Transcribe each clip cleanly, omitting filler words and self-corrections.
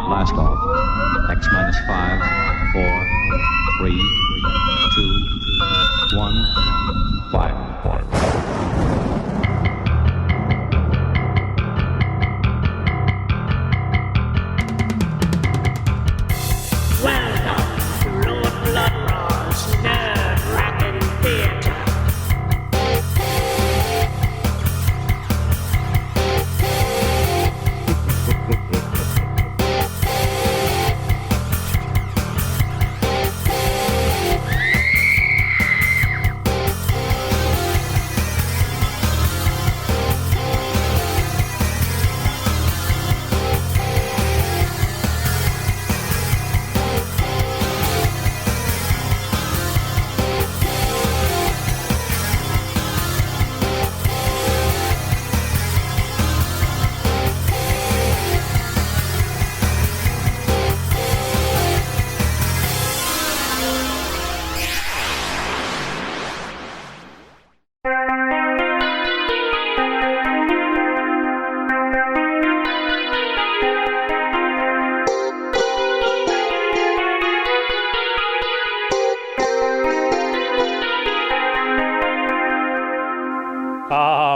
Blast off. X minus 5, 4, 3, 2, 1, fire. Welcome to Lord Blood-Rah's Wrackin Theater.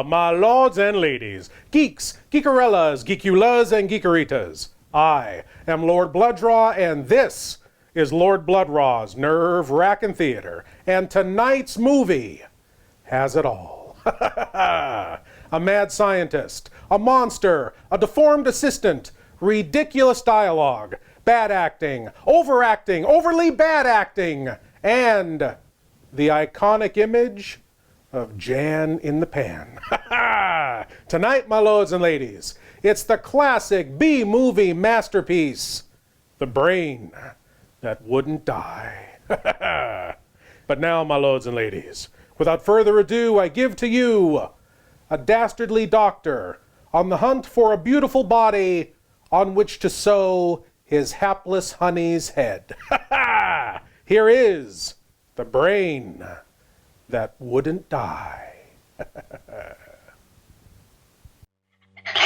My lords and ladies, geeks, geekarellas, geekulas, and geekeritas. I am Lord Blood-Rah, and this is Lord Blood-Rah's Nerve-Wrackin Theater. And tonight's movie has it all. A mad scientist, a monster, a deformed assistant, ridiculous dialogue, bad acting, overacting, overly bad acting, and the iconic image of Jan in the Pan. Tonight, my lords and ladies, it's the classic B-movie masterpiece, The Brain That Wouldn't Die. But now, my lords and ladies, without further ado, I give to you a dastardly doctor on the hunt for a beautiful body on which to sew his hapless honey's head. Here is The Brain That Wouldn't Die.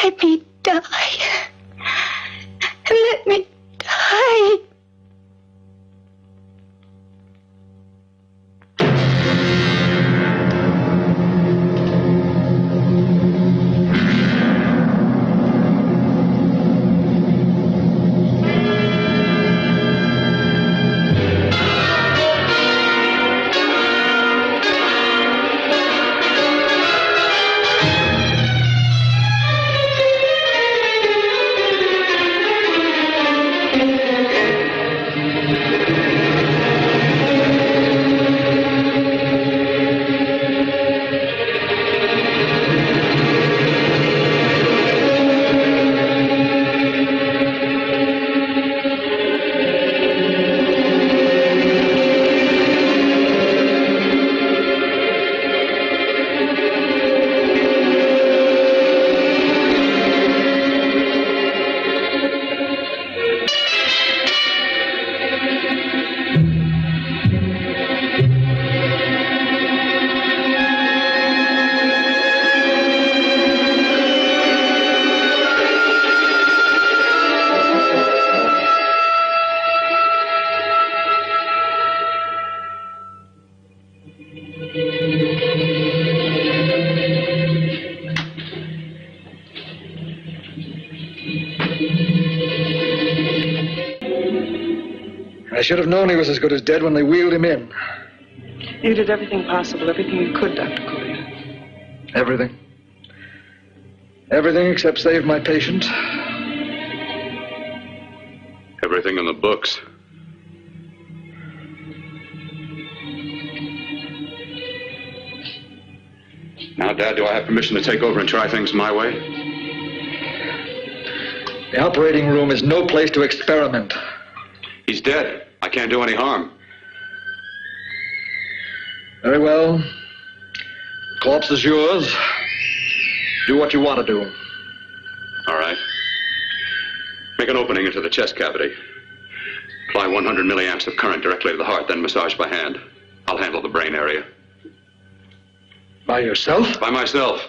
Let me die. Let me die. I should have known he was as good as dead when they wheeled him in. You did everything possible, everything you could, Dr. Collier. Everything. Everything except save my patient. Everything in the books. Now, Dad, do I have permission to take over and try things my way? The operating room is no place to experiment. He's dead. I can't do any harm. Very well. Corpse is yours. Do what you want to do. All right. Make an opening into the chest cavity. Apply 100 milliamps of current directly to the heart, then massage by hand. I'll handle the brain area. By yourself? By myself.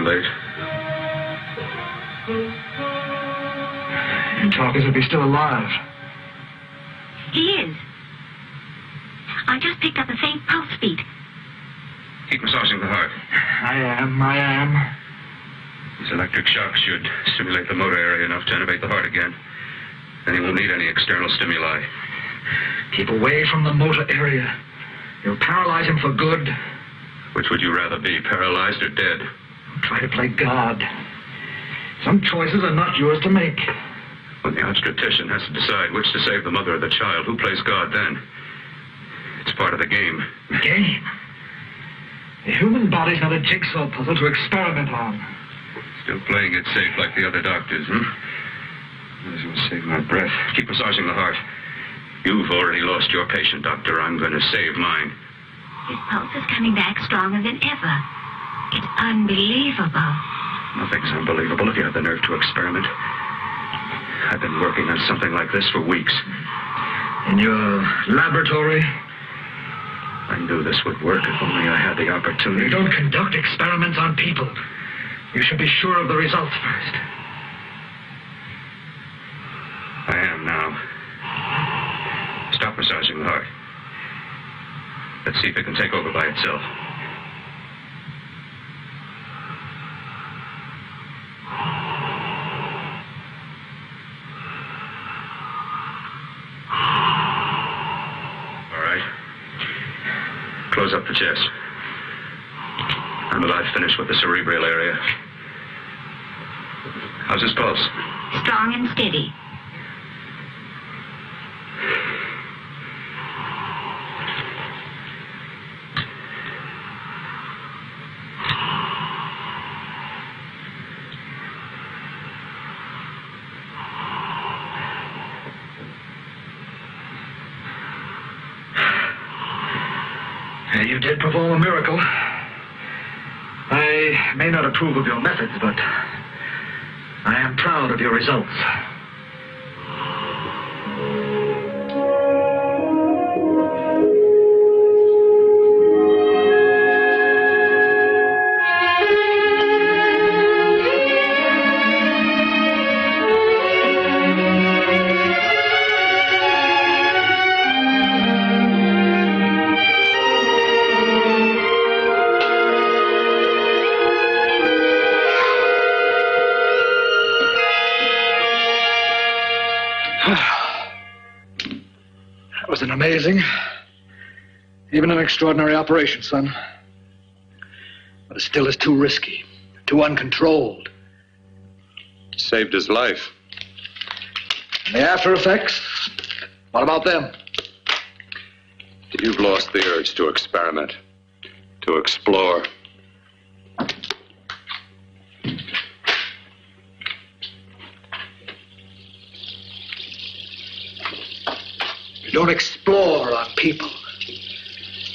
late. You talk as if he's still alive. He is. I just picked up a faint pulse beat. Keep massaging the heart. I am. These electric shocks should stimulate the motor area enough to innervate the heart again. Then he won't need any external stimuli. Keep away from the motor area. You'll paralyze him for good. Which would you rather be, paralyzed or dead? Try to play God. Some choices are not yours to make. When the obstetrician has to decide which to save the mother or the child, who plays God then? It's part of the game. Game? The human body's not a jigsaw puzzle to experiment on. Still playing it safe like the other doctors, Might as well save my breath. Keep massaging the heart. You've already lost your patient, Doctor. I'm going to save mine. His pulse is coming back stronger than ever. It's unbelievable. Nothing's unbelievable if you have the nerve to experiment. I've been working on something like this for weeks. In your laboratory? I knew this would work if only I had the opportunity. You don't conduct experiments on people. You should be sure of the results first. I am now. Stop massaging the heart. Let's see if it can take over by itself. All right. Close up the chest. I'm about finished with the cerebral area. How's his pulse? Strong and steady. You did perform a miracle. I may not approve of your methods, but I am proud of your results. That was an amazing, even an extraordinary operation, son. But it still is too risky, too uncontrolled. Saved his life. And the after effects, what about them? You've lost the urge to experiment, to explore. You don't explore on people.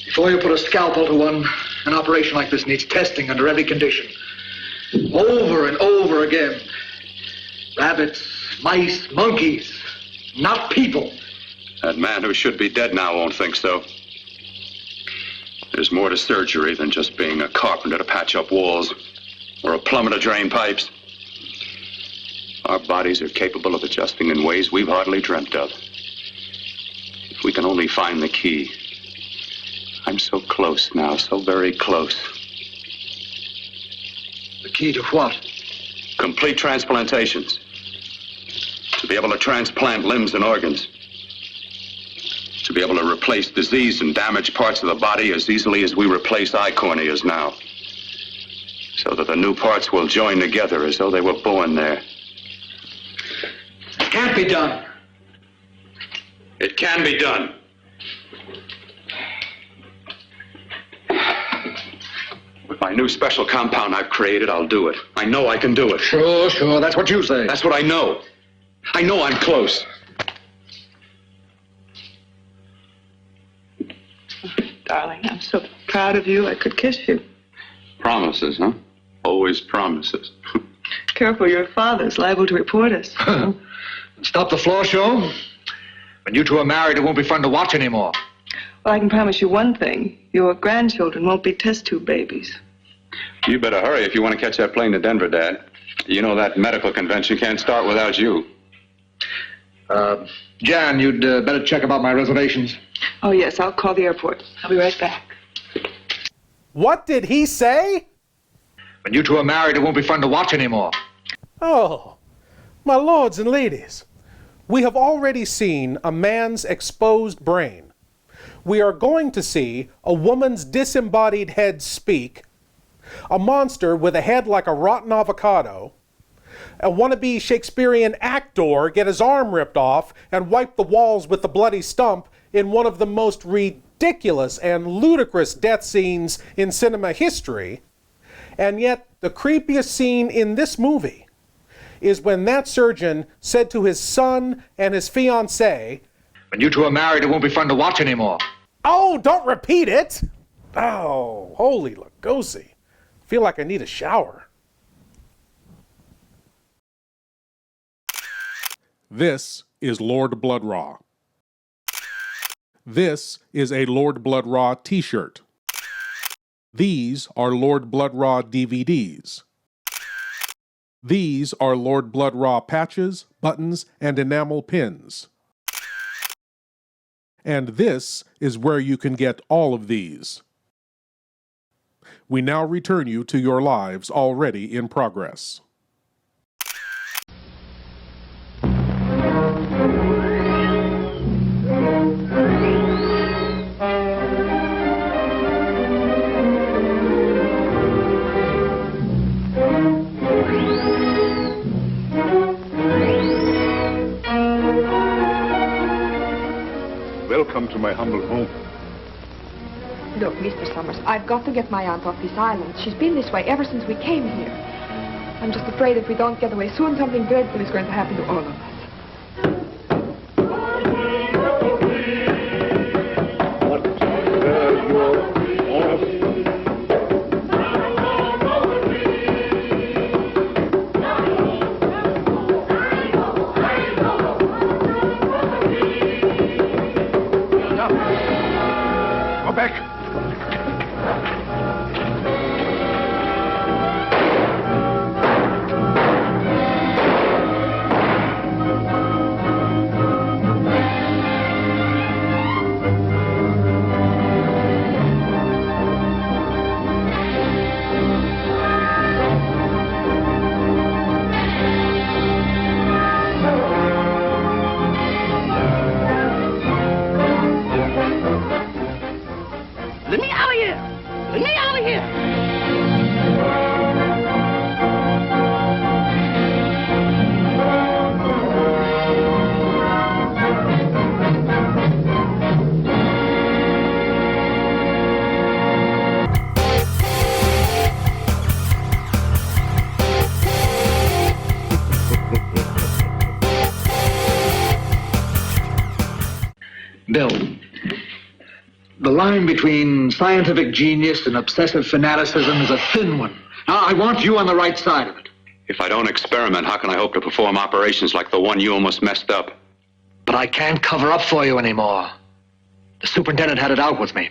Before you put a scalpel to one, an operation like this needs testing under every condition. Over and over again. Rabbits, mice, monkeys, not people. That man who should be dead now won't think so. There's more to surgery than just being a carpenter to patch up walls or a plumber to drain pipes. Our bodies are capable of adjusting in ways we've hardly dreamt of. If we can only find the key. I'm so close now, so very close. The key to what? Complete transplantations. To be able to transplant limbs and organs. To be able to replace diseased and damaged parts of the body as easily as we replace eye corneas now. So that the new parts will join together as though they were born there. It can't be done. It can be done. With my new special compound I've created, I'll do it. I know I can do it. Sure, that's what you say. That's what I know. I know I'm close. Darling, I'm so proud of you, I could kiss you. Promises, huh? Always promises. Careful, your father's liable to report us. Stop the floor show. When you two are married, it won't be fun to watch anymore. Well, I can promise you one thing. Your grandchildren won't be test tube babies. You better hurry if you want to catch that plane to Denver, Dad. You know that medical convention can't start without you. Jan, you'd better check about my reservations. Oh, yes, I'll call the airport. I'll be right back. What did he say? When you two are married, it won't be fun to watch anymore. Oh, my lords and ladies, we have already seen a man's exposed brain. We are going to see a woman's disembodied head speak, a monster with a head like a rotten avocado, a wannabe Shakespearean actor get his arm ripped off and wipe the walls with the bloody stump in one of the most ridiculous and ludicrous death scenes in cinema history. And yet, the creepiest scene in this movie is when that surgeon said to his son and his fiancée, When you two are married, it won't be fun to watch anymore. "Oh, don't repeat it!" Oh, holy Lugosi. Feel like I need a shower. This is Lord Blood-Rah. This is a Lord Blood-Rah t-shirt. These are Lord Blood-Rah DVDs. These are Lord Blood-Rah patches, buttons, and enamel pins. And this is where you can get all of these. We now return you to your lives already in progress. Welcome to my humble home. Look, Mr. Summers, I've got to get my aunt off this island. She's been this way ever since we came here. I'm just afraid if we don't get away soon, something dreadful is going to happen to all of us. Go back. Let me out of here! Let me out of here! Bill, the line between scientific genius and obsessive fanaticism is a thin one. Now, I want you on the right side of it. If I don't experiment, how can I hope to perform operations like the one you almost messed up? But I can't cover up for you anymore. The superintendent had it out with me.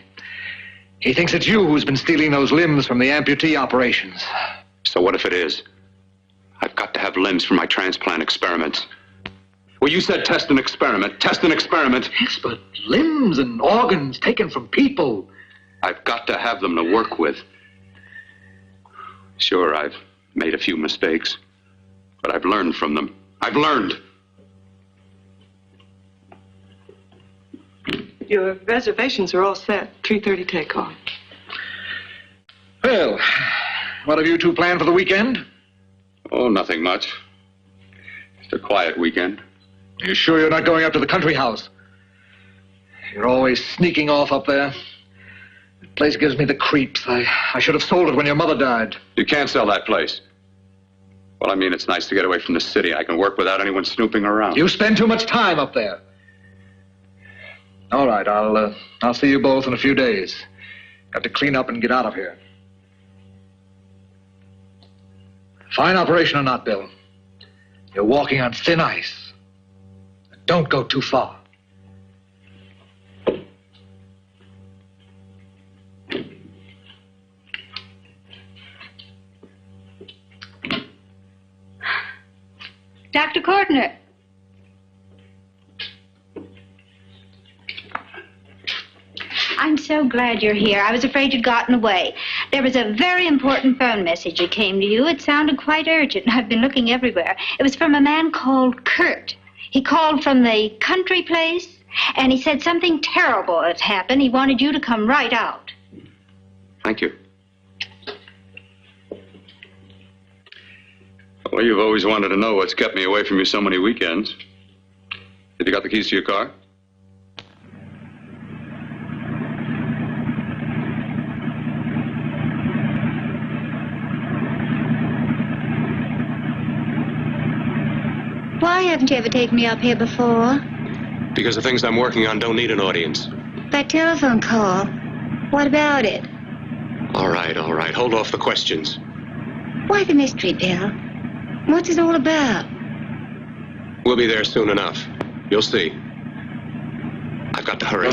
He thinks it's you who's been stealing those limbs from the amputee operations. So what if it is? I've got to have limbs for my transplant experiments. Well, you said test and experiment. Test and experiment. Yes, but limbs and organs taken from people. I've got to have them to work with. Sure, I've made a few mistakes, but I've learned from them. I've learned. Your reservations are all set. 3:30 takeoff. Well, what have you two planned for the weekend? Oh, nothing much. Just a quiet weekend. Are you sure you're not going up to the country house? You're always sneaking off up there. The place gives me the creeps. I should have sold it when your mother died. You can't sell that place. Well, I mean, it's nice to get away from the city. I can work without anyone snooping around. You spend too much time up there. All right, I'll see you both in a few days. Got to clean up and get out of here. Fine operation or not, Bill. You're walking on thin ice. Don't go too far. I'm so glad you're here. I was afraid you'd gotten away. There was a very important phone message that came to you. It sounded quite urgent. I've been looking everywhere. It was from a man called Kurt. He called from the country place, and he said something terrible had happened. He wanted you to come right out. Thank you. Well, you've always wanted to know what's kept me away from you so many weekends. Have you got the keys to your car? Why haven't you ever taken me up here before? Because the things I'm working on don't need an audience. That telephone call. What about it? All right. Hold off the questions. Why the mystery, Bill? What's it all about? We'll be there soon enough. You'll see. I've got to hurry.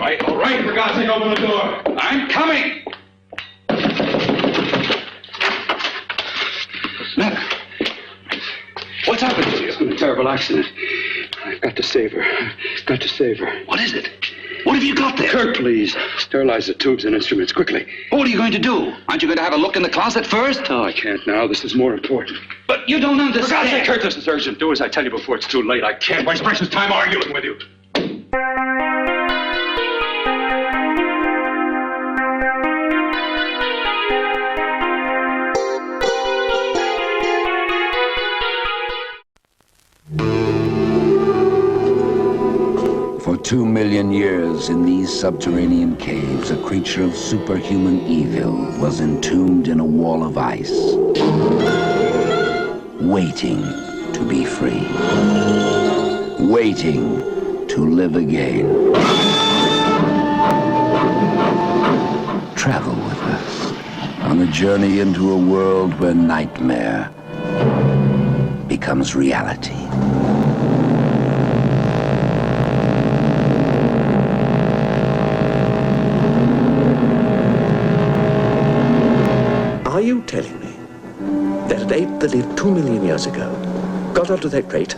all right. For God's sake, open the door. I'm coming. What's the matter? What's happened to you? It's been a terrible accident. I've got to save her. I've got to save her. What is it? What have you got there? Kurt, please. Sterilize the tubes and instruments quickly. What are you going to do? Aren't you going to have a look in the closet first? No, I can't now. This is more important. But you don't understand. For God's sake, Kurt, this is urgent. Do as I tell you before it's too late. I can't waste precious time arguing with you. For 2 million years in these subterranean caves, a creature of superhuman evil was entombed in a wall of ice, waiting to be free, waiting to live again. Travel with us on a journey into a world where nightmare becomes reality. Are you telling me that an ape that lived 2 million years ago got onto that crate,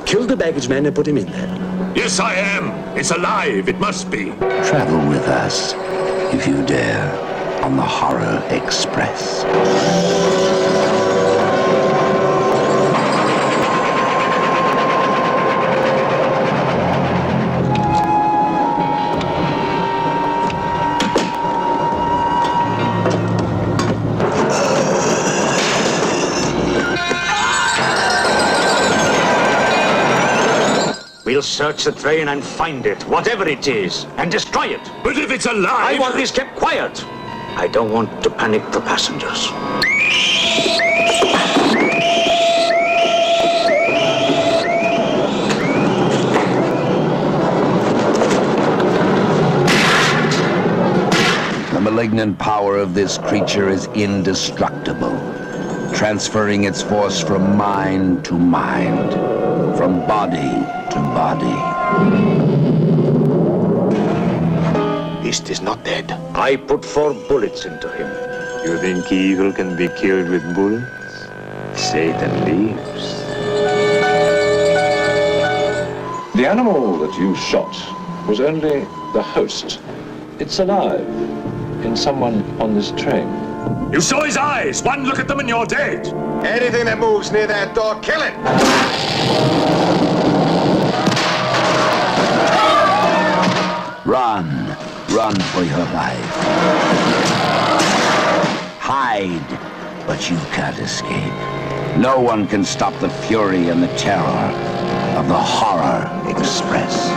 killed the baggage man and put him in there? Yes, I am. It's alive. It must be. Travel with us, if you dare, on the Horror Express. We'll search the train and find it, whatever it is, and destroy it. But if it's alive... I want this kept quiet. I don't want to panic the passengers. The malignant power of this creature is indestructible, transferring its force from mind to mind, from body to body. Beast is not dead. I put 4 bullets into him. You think evil can be killed with bullets? Satan lives. The animal that you shot was only the host. It's alive in someone on this train. You saw his eyes. One look at them and you're dead. Anything that moves near that door, kill it. Run. Run for your life. Hide, but you can't escape. No one can stop the fury and the terror of the Horror Express.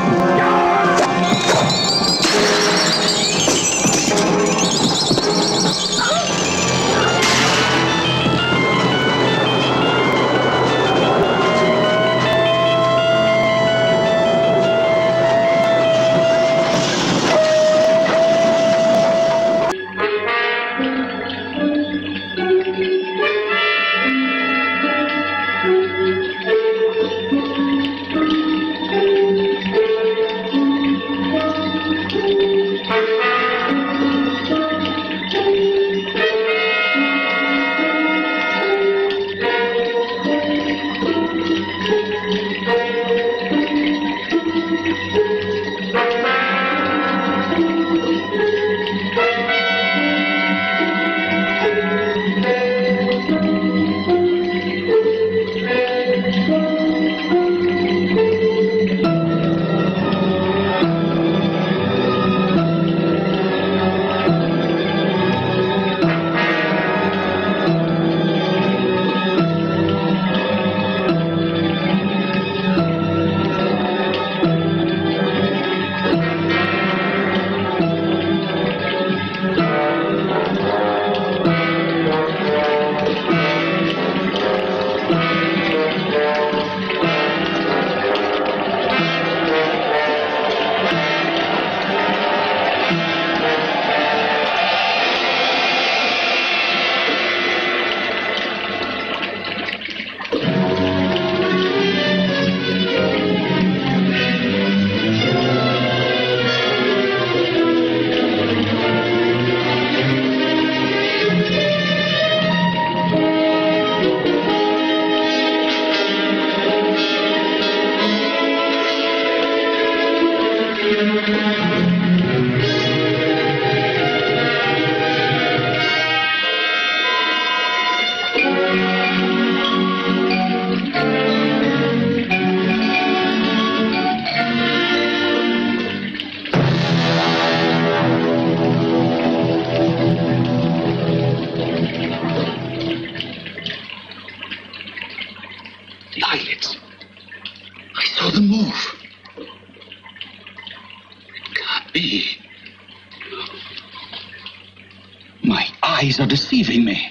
eyes are deceiving me.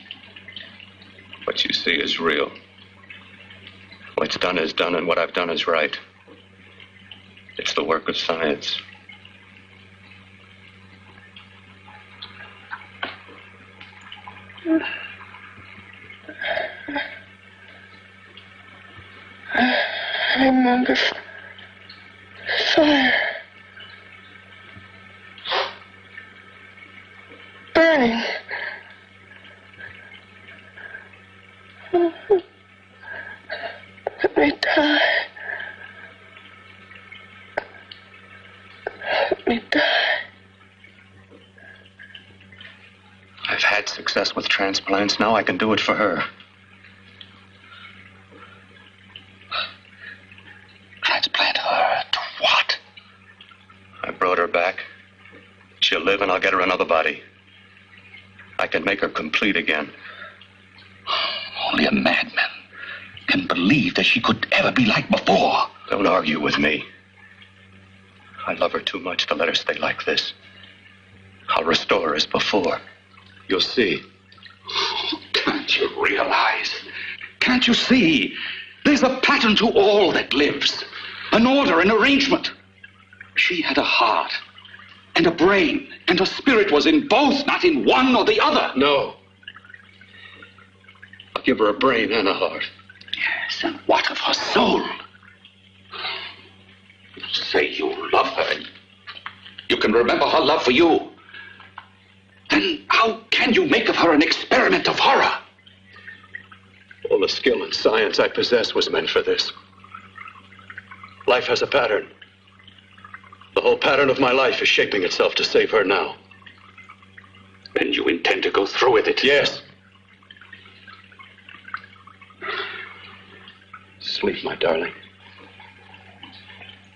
What you see is real. What's done is done, and what I've done is right. It's the work of science. I'm under fire. Burning. Let me die. Let me die. I've had success with transplants. Now I can do it for her. Transplant her to what? I brought her back. She'll live and I'll get her another body. I can make her complete again. Only a madman can believe that she could ever be like before. Don't argue with me. I love her too much to let her stay like this. I'll restore her as before. You'll see. Can't you realize? Can't you see? There's a pattern to all that lives. An order, an arrangement. She had a heart and a brain, and her spirit was in both, not in one or the other. No. I'll give her a brain and a heart. Yes, and what of her soul? You say you love her. You can remember her love for you. Then how can you make of her an experiment of horror? All the skill and science I possess was meant for this. Life has a pattern. The whole pattern of my life is shaping itself to save her now. And you intend to go through with it? Yes. Sleep, my darling.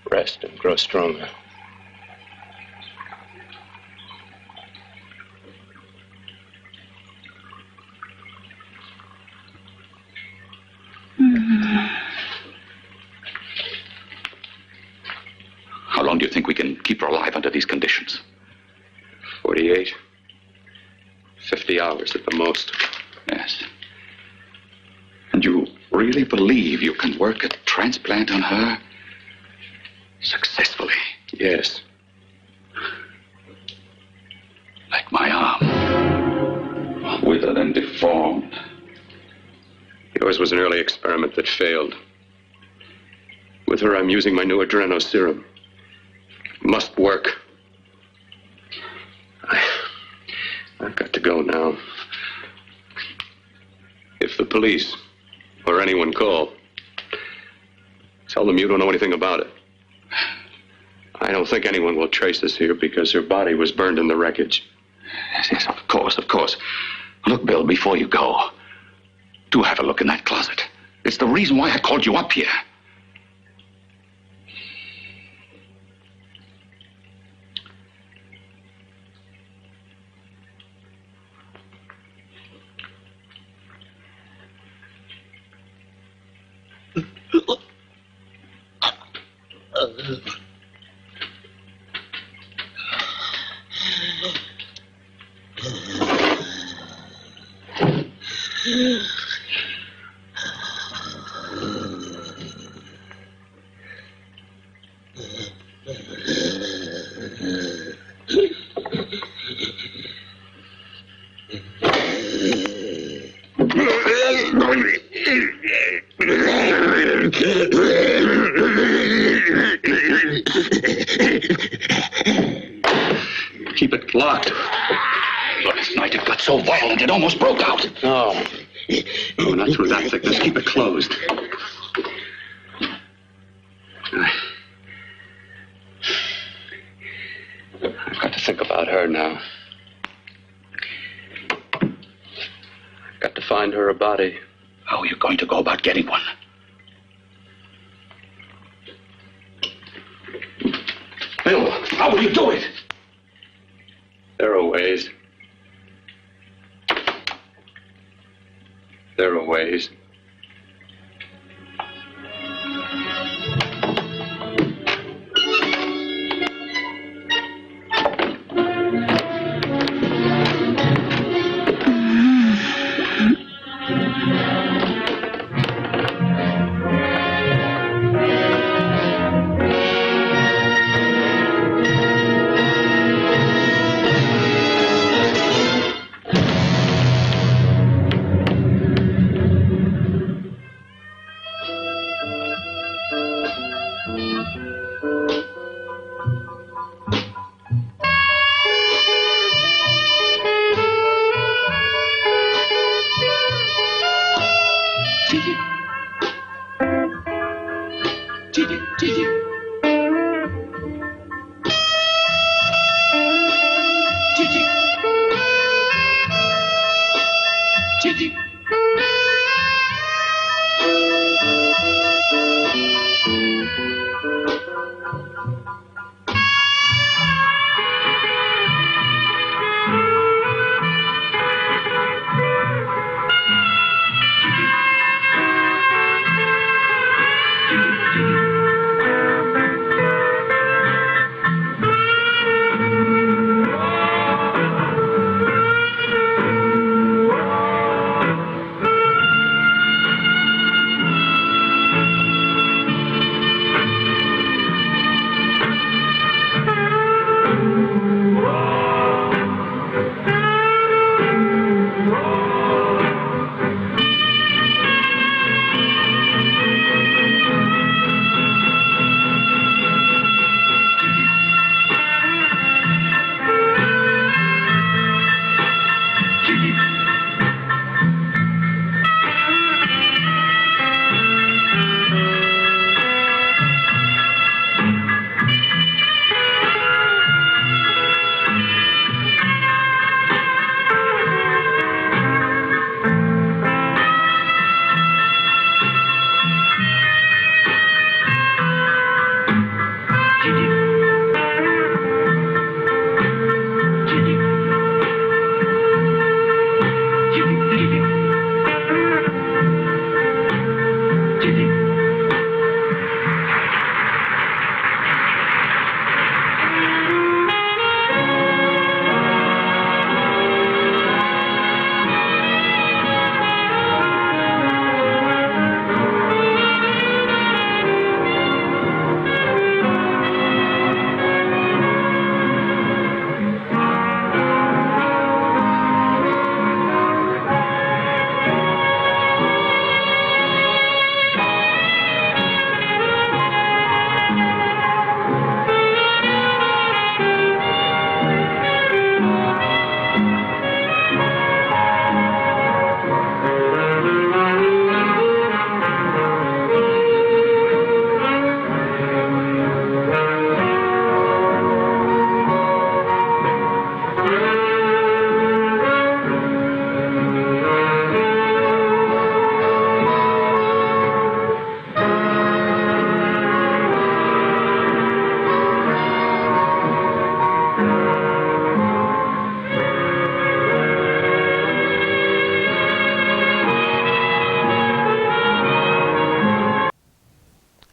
Rest and grow stronger. How long do you think we can keep her alive under these conditions? 48. 50 hours at the most. Yes. And you really believe you can work a transplant on her successfully? Yes. Like my arm. Withered and deformed. Yours was an early experiment that failed. With her, I'm using my new adreno serum. It must work. I've got to go now. If the police or anyone call, tell them you don't know anything about it. I don't think anyone will trace us here because her body was burned in the wreckage. Yes, of course, of course. Look, Bill, before you go, do have a look in that closet. It's the reason why I called you up here. Keep it locked. Last night it got so violent it almost broke out. No. No, not through that thickness. Keep it closed. I've got to think about her now. I've got to find her a body. How are you going to go about getting one? Bill, how will you do it? There are ways. There are ways.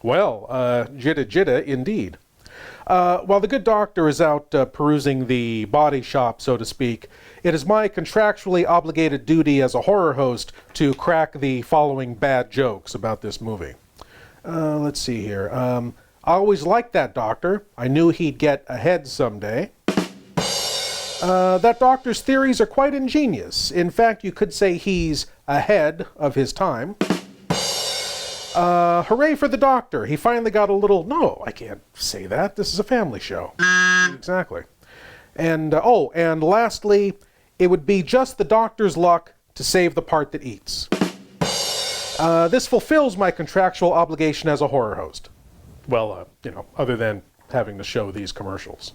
Well, jitta jitta indeed. While the good doctor is out perusing the body shop, so to speak, it is my contractually obligated duty as a horror host to crack the following bad jokes about this movie. Let's see here. I always liked that doctor. I knew he'd get ahead someday. That doctor's theories are quite ingenious. In fact, you could say he's ahead of his time. Hooray for the doctor. He finally got a little... No, I can't say that. This is a family show. Exactly. And, and lastly, it would be just the doctor's luck to save the part that eats. This fulfills my contractual obligation as a horror host. Well, other than having to show these commercials.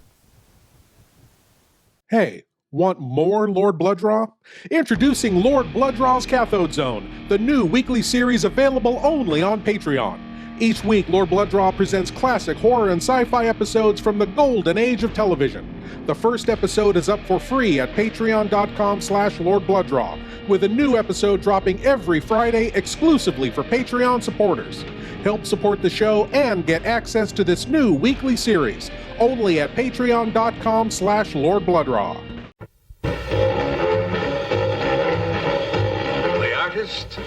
Hey, want more Lord Blood-Rah? Introducing Lord Blood-Rah's Cathode Zone, the new weekly series available only on Patreon. Each week, Lord Blood-Rah presents classic horror and sci-fi episodes from the golden age of television. The first episode is up for free at patreon.com/Lord Blood-Rah, with a new episode dropping every Friday exclusively for Patreon supporters. Help support the show and get access to this new weekly series, only at patreon.com/Lord Blood-Rah. The artist,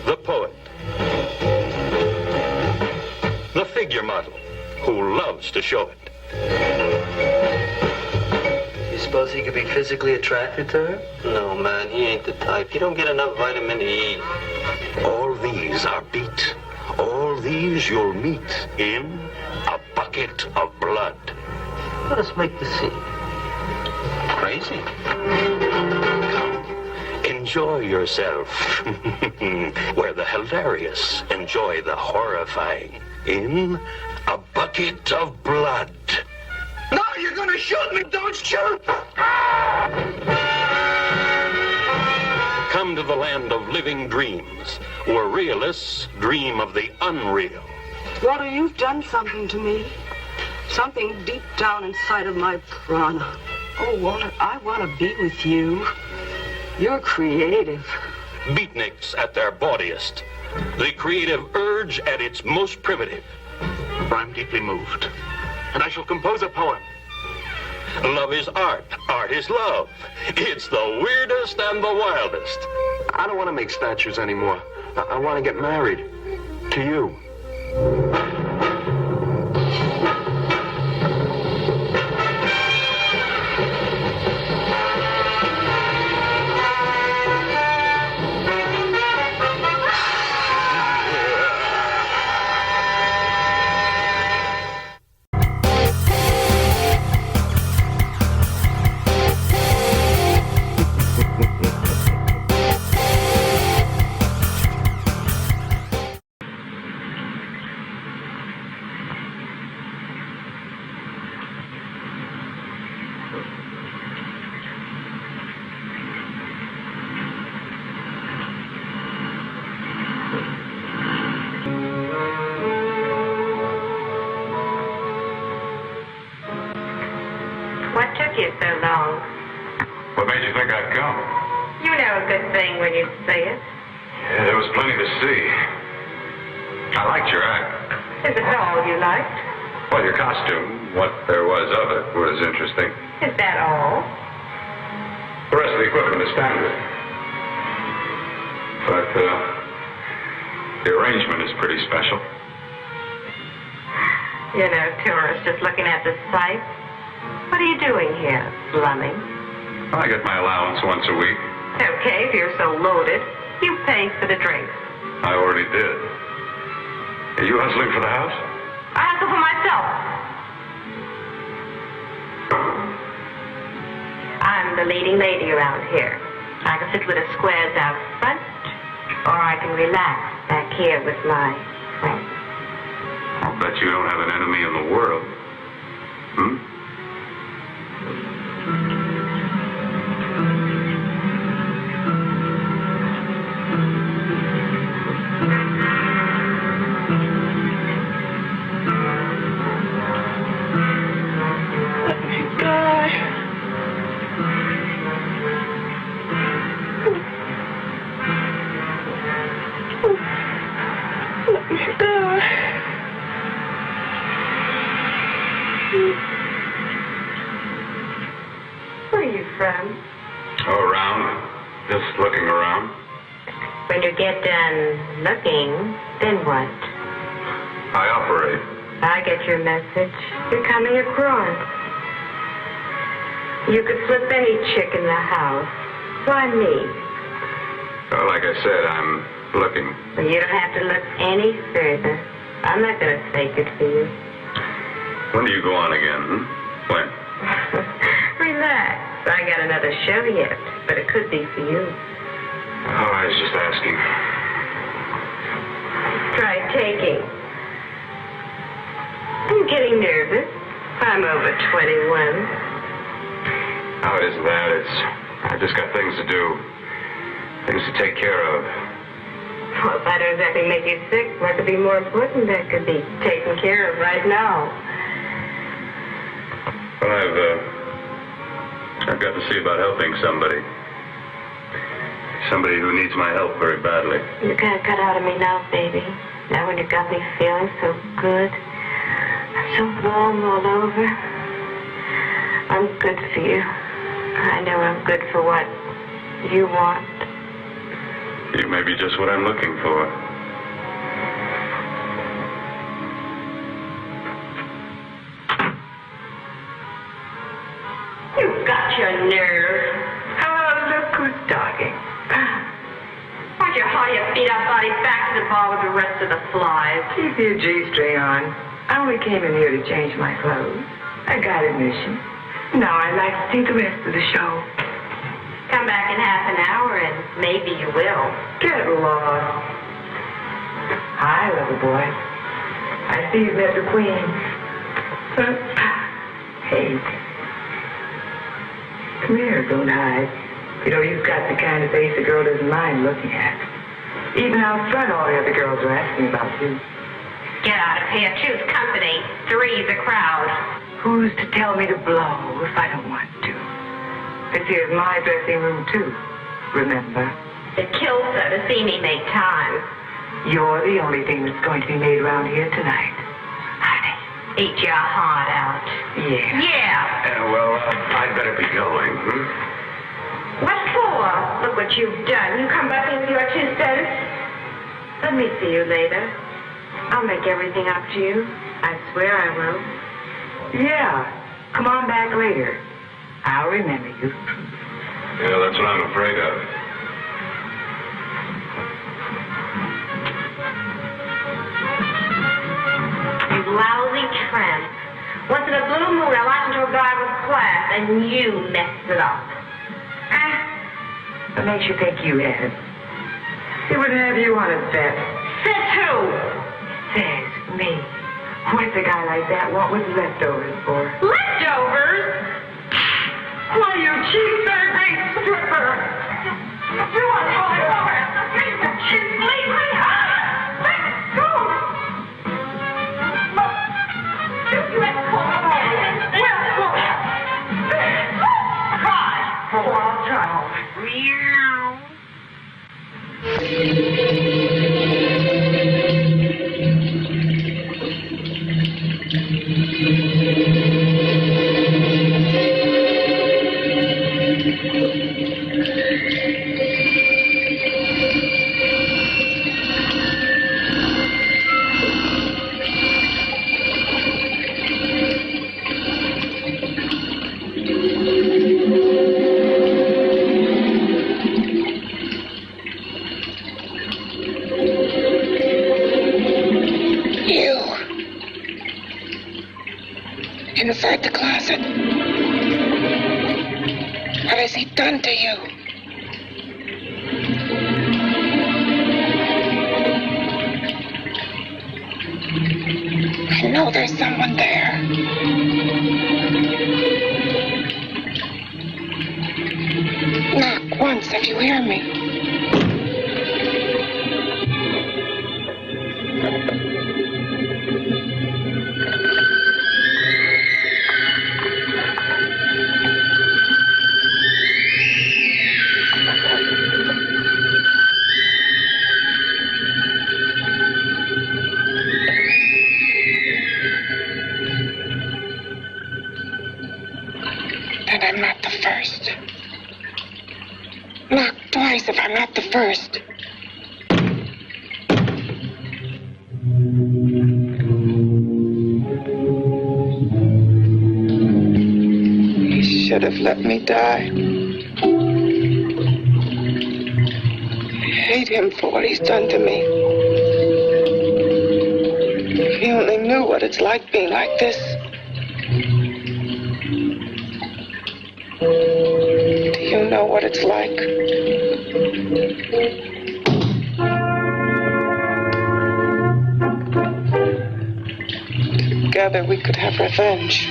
the poet, the figure model who loves to show it. You suppose he could be physically attracted to her? No, man, he ain't the type. You don't get enough vitamin E. All these are beat. All these you'll meet in a bucket of blood. Let us make the scene. Crazy? Come, enjoy yourself. Where the hilarious enjoy the horrifying in a bucket of blood. No, you're gonna shoot me! Don't shoot! the land of living dreams, where realists dream of the unreal. Walter, you've done something to me. Something deep down inside of my prana. Oh, Walter, I want to be with you. You're creative. Beatniks at their bawdiest. The creative urge at its most primitive. I'm deeply moved, and I shall compose a poem. Love is art. Art is love. It's the weirdest and the wildest. I don't want to make statues anymore. I want to get married. To you. What took you so long? What made you think I'd come? You know a good thing when you see it. Yeah, there was plenty to see. I liked your act. Is it all you liked? Well, your costume, what there was of it, was interesting. Is that all? The rest of the equipment is standard. But, the arrangement is pretty special. You know, tourists just looking at the sights. What are you doing here, slumming? I get my allowance once a week. Okay, if you're so loaded, you pay for the drinks. I already did. Are you hustling for the house? I hustle for myself. I'm the leading lady around here. I can sit with the squares out front, or I can relax back here with my friends. I'll bet you don't have an enemy in the world. Hmm? Where are you from? Oh, around. Just looking around. When you get done looking, then what? I operate. I get your message. You're coming across. You could flip any chick in the house. Why me? Well, like I said, I'm looking. But you don't have to look any further. I'm not going to fake it for you. When do you go on again? When? Relax. I got another show yet, but it could be for you. Oh, I was just asking. Try taking. I'm getting nervous. I'm over 21. How is that? I just got things to do. Things to take care of. Well, if I don't exactly make you sick, what could be more important that could be taken care of right now? Well, I've got to see about helping somebody. Somebody who needs my help very badly. You can't cut out of me now, baby. Now when you got me feeling so good. I'm so warm all over. I'm good for you. I know I'm good for what you want. You may be just what I'm looking for. You've got your nerve. Oh, look who's talking. Why don't you haul your beat-up body back to the bar with the rest of the flies? Keep your G-string on. I only came in here to change my clothes. I got admission. Now I'd like to see the rest of the show. Come back in half an hour and maybe you will. Get lost. Hi, little boy. I see you met the queen. Hey. Come here, don't hide. You know, you've got the kind of face a girl doesn't mind looking at. Even out front, all the other girls are asking about you. Get out of here. Choose company. Three's a crowd. Who's to tell me to blow if I don't want to? This here's my dressing room, too. Remember? It kills her to see me make time. You're the only thing that's going to be made around here tonight. Honey. Eat your heart out. Yeah. Yeah. Well, I'd better be going, What for? Look what you've done. You come back in with your 2 cents. Let me see you later. I'll make everything up to you. I swear I will. Yeah. Come on back later. I'll remember you. Yeah, that's what I'm afraid of. You lousy tramp. Once in a blue moon, I walked into a Bible class, and you messed it up. What makes you think you had? He wouldn't have you on his bet. Says who? Says me. What's a guy like that want with leftovers for? Leftovers? Why, you cheap third-rate stripper! You want to go over? She's bleeding. Let go! You let go of me. Well, try. Oh, I'll try. Inside the closet. What has he done to you? I know there's someone there. Knock once if you hear me. Then I'm not the first. Knock twice if I'm not the first. He should have let me die. I hate him for what he's done to me. If he only knew what it's like being like this. Do you know what it's like? Together we could have revenge.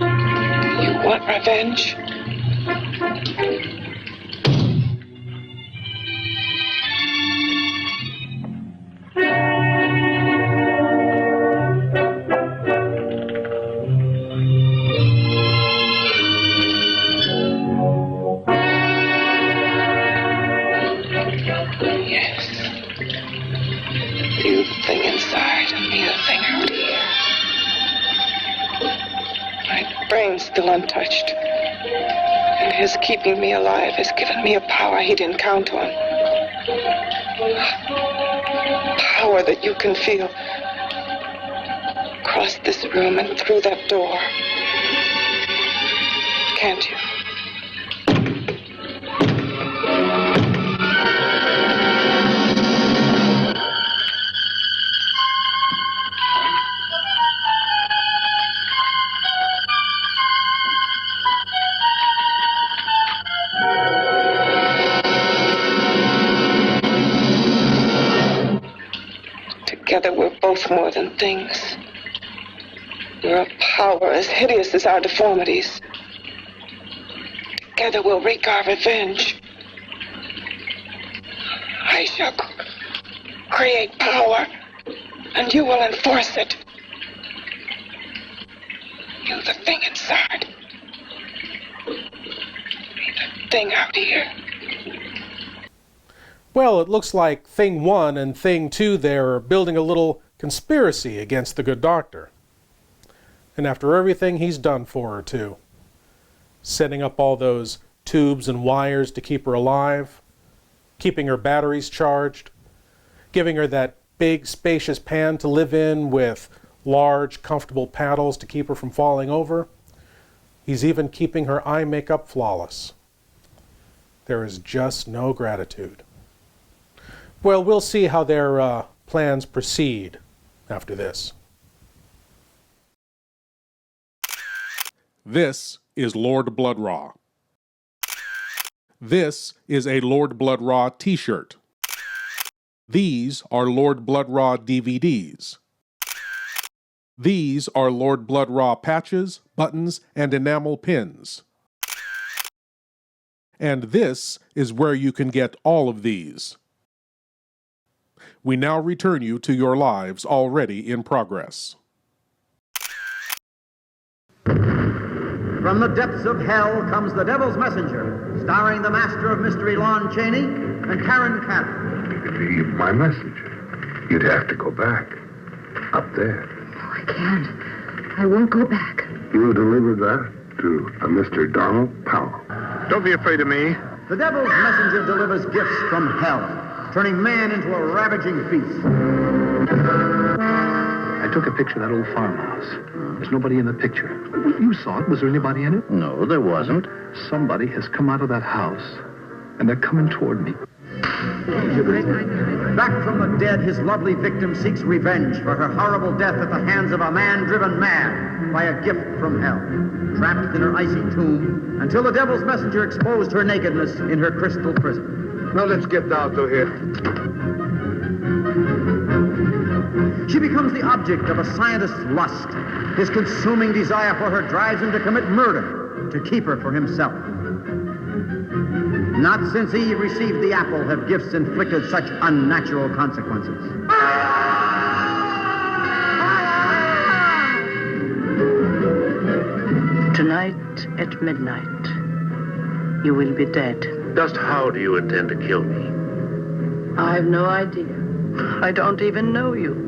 You want revenge? Still untouched. And his keeping me alive has given me a power he didn't count on. Power that you can feel across this room and through that door. Can't you? Together we're both more than things. We're a power as hideous as our deformities. Together we'll wreak our revenge. I shall create power, and you will enforce it. You, the thing inside. The thing out here. Well, it looks like Thing 1 and Thing 2 there are building a little conspiracy against the good doctor. And after everything he's done for her, too. Setting up all those tubes and wires to keep her alive, keeping her batteries charged, giving her that big, spacious pan to live in with large, comfortable paddles to keep her from falling over. He's even keeping her eye makeup flawless. There is just no gratitude. Well, we'll see how their plans proceed after this. This is Lord Blood-Rah. This is a Lord Blood-Rah t-shirt. These are Lord Blood-Rah DVDs. These are Lord Blood-Rah patches, buttons, and enamel pins. And this is where you can get all of these. We now return you to your lives already in progress. From the depths of hell comes The Devil's Messenger, starring the master of mystery Lon Chaney and Karen Cannon. You could leave my message. You'd have to go back. Up there. Oh, I can't. I won't go back. You delivered that to a Mr. Donald Powell. Don't be afraid of me. The Devil's Messenger delivers gifts from hell, turning man into a ravaging beast. I took a picture of that old farmhouse. There's nobody in the picture. You saw it. Was there anybody in it? No, there wasn't. Somebody has come out of that house, and they're coming toward me. Back from the dead, his lovely victim seeks revenge for her horrible death at the hands of a man driven mad by a gift from hell. Trapped in her icy tomb until the Devil's Messenger exposed her nakedness in her crystal prison. Now let's get down to here. She becomes the object of a scientist's lust. His consuming desire for her drives him to commit murder to keep her for himself. Not since Eve received the apple have gifts inflicted such unnatural consequences. Tonight at midnight, you will be dead. Just how do you intend to kill me? I have no idea. I don't even know you.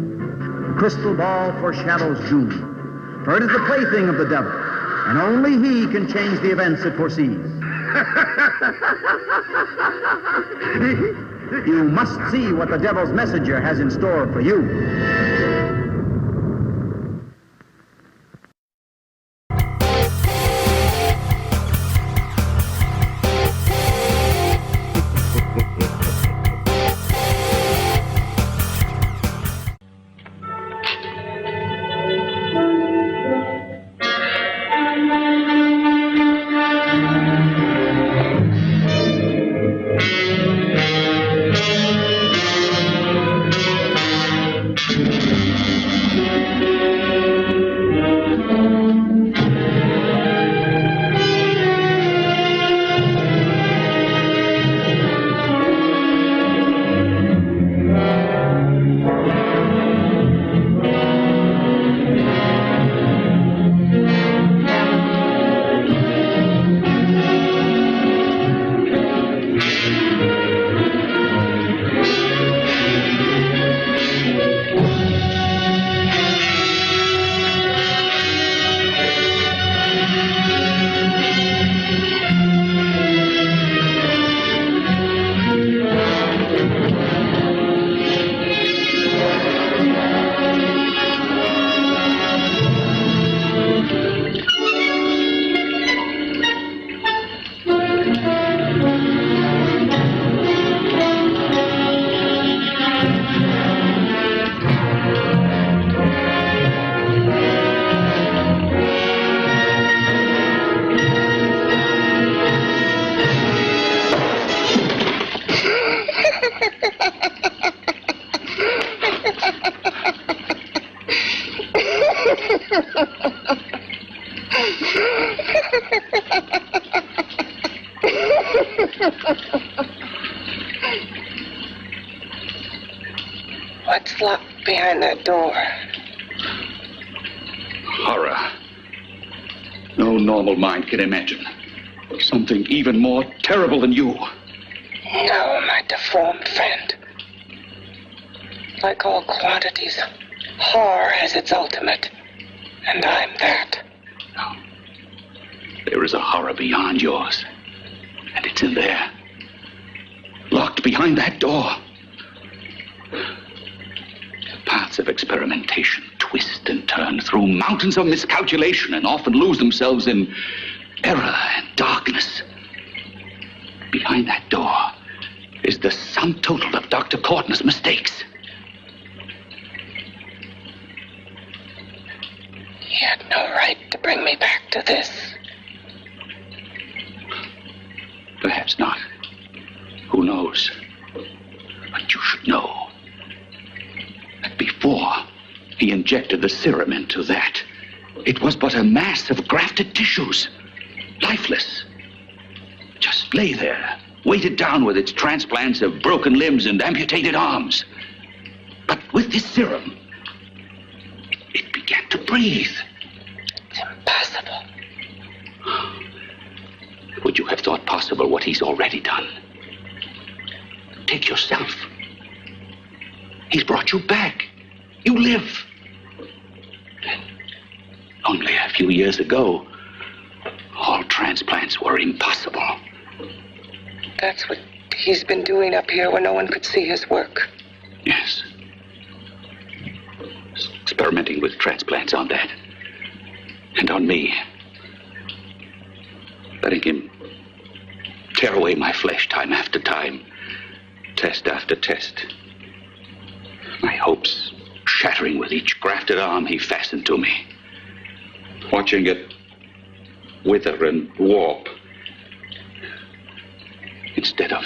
The crystal ball foreshadows doom, for it is the plaything of the devil, and only he can change the events it foresees. You must see what the Devil's Messenger has in store for you. locked behind that door. Horror. No normal mind can imagine something even more terrible than you. No, my deformed friend. Like all quantities, horror has its ultimate, and I'm that. No. There is a horror beyond yours, and it's in there. Locked behind that door. The paths of experimentation twist and turn through mountains of miscalculation and often lose themselves in error and darkness. Behind that door is the sum total of Dr. Courtney's mistakes. He had no right to bring me back to this. Perhaps not. Who knows? But you should know that before he injected the serum into that, it was but a mass of grafted tissues, lifeless. Just lay there, weighted down with its transplants of broken limbs and amputated arms. But with this serum, it began to breathe. It's impossible. Would you have thought possible what he's already done? Take yourself. He's brought you back. You live. Only a few years ago, all transplants were impossible. That's what he's been doing up here where no one could see his work. Yes. Experimenting with transplants on that. And on me. Letting him tear away my flesh time after time. Test after test. My hopes shattering with each grafted arm he fastened to me. Watching it wither and warp. Instead of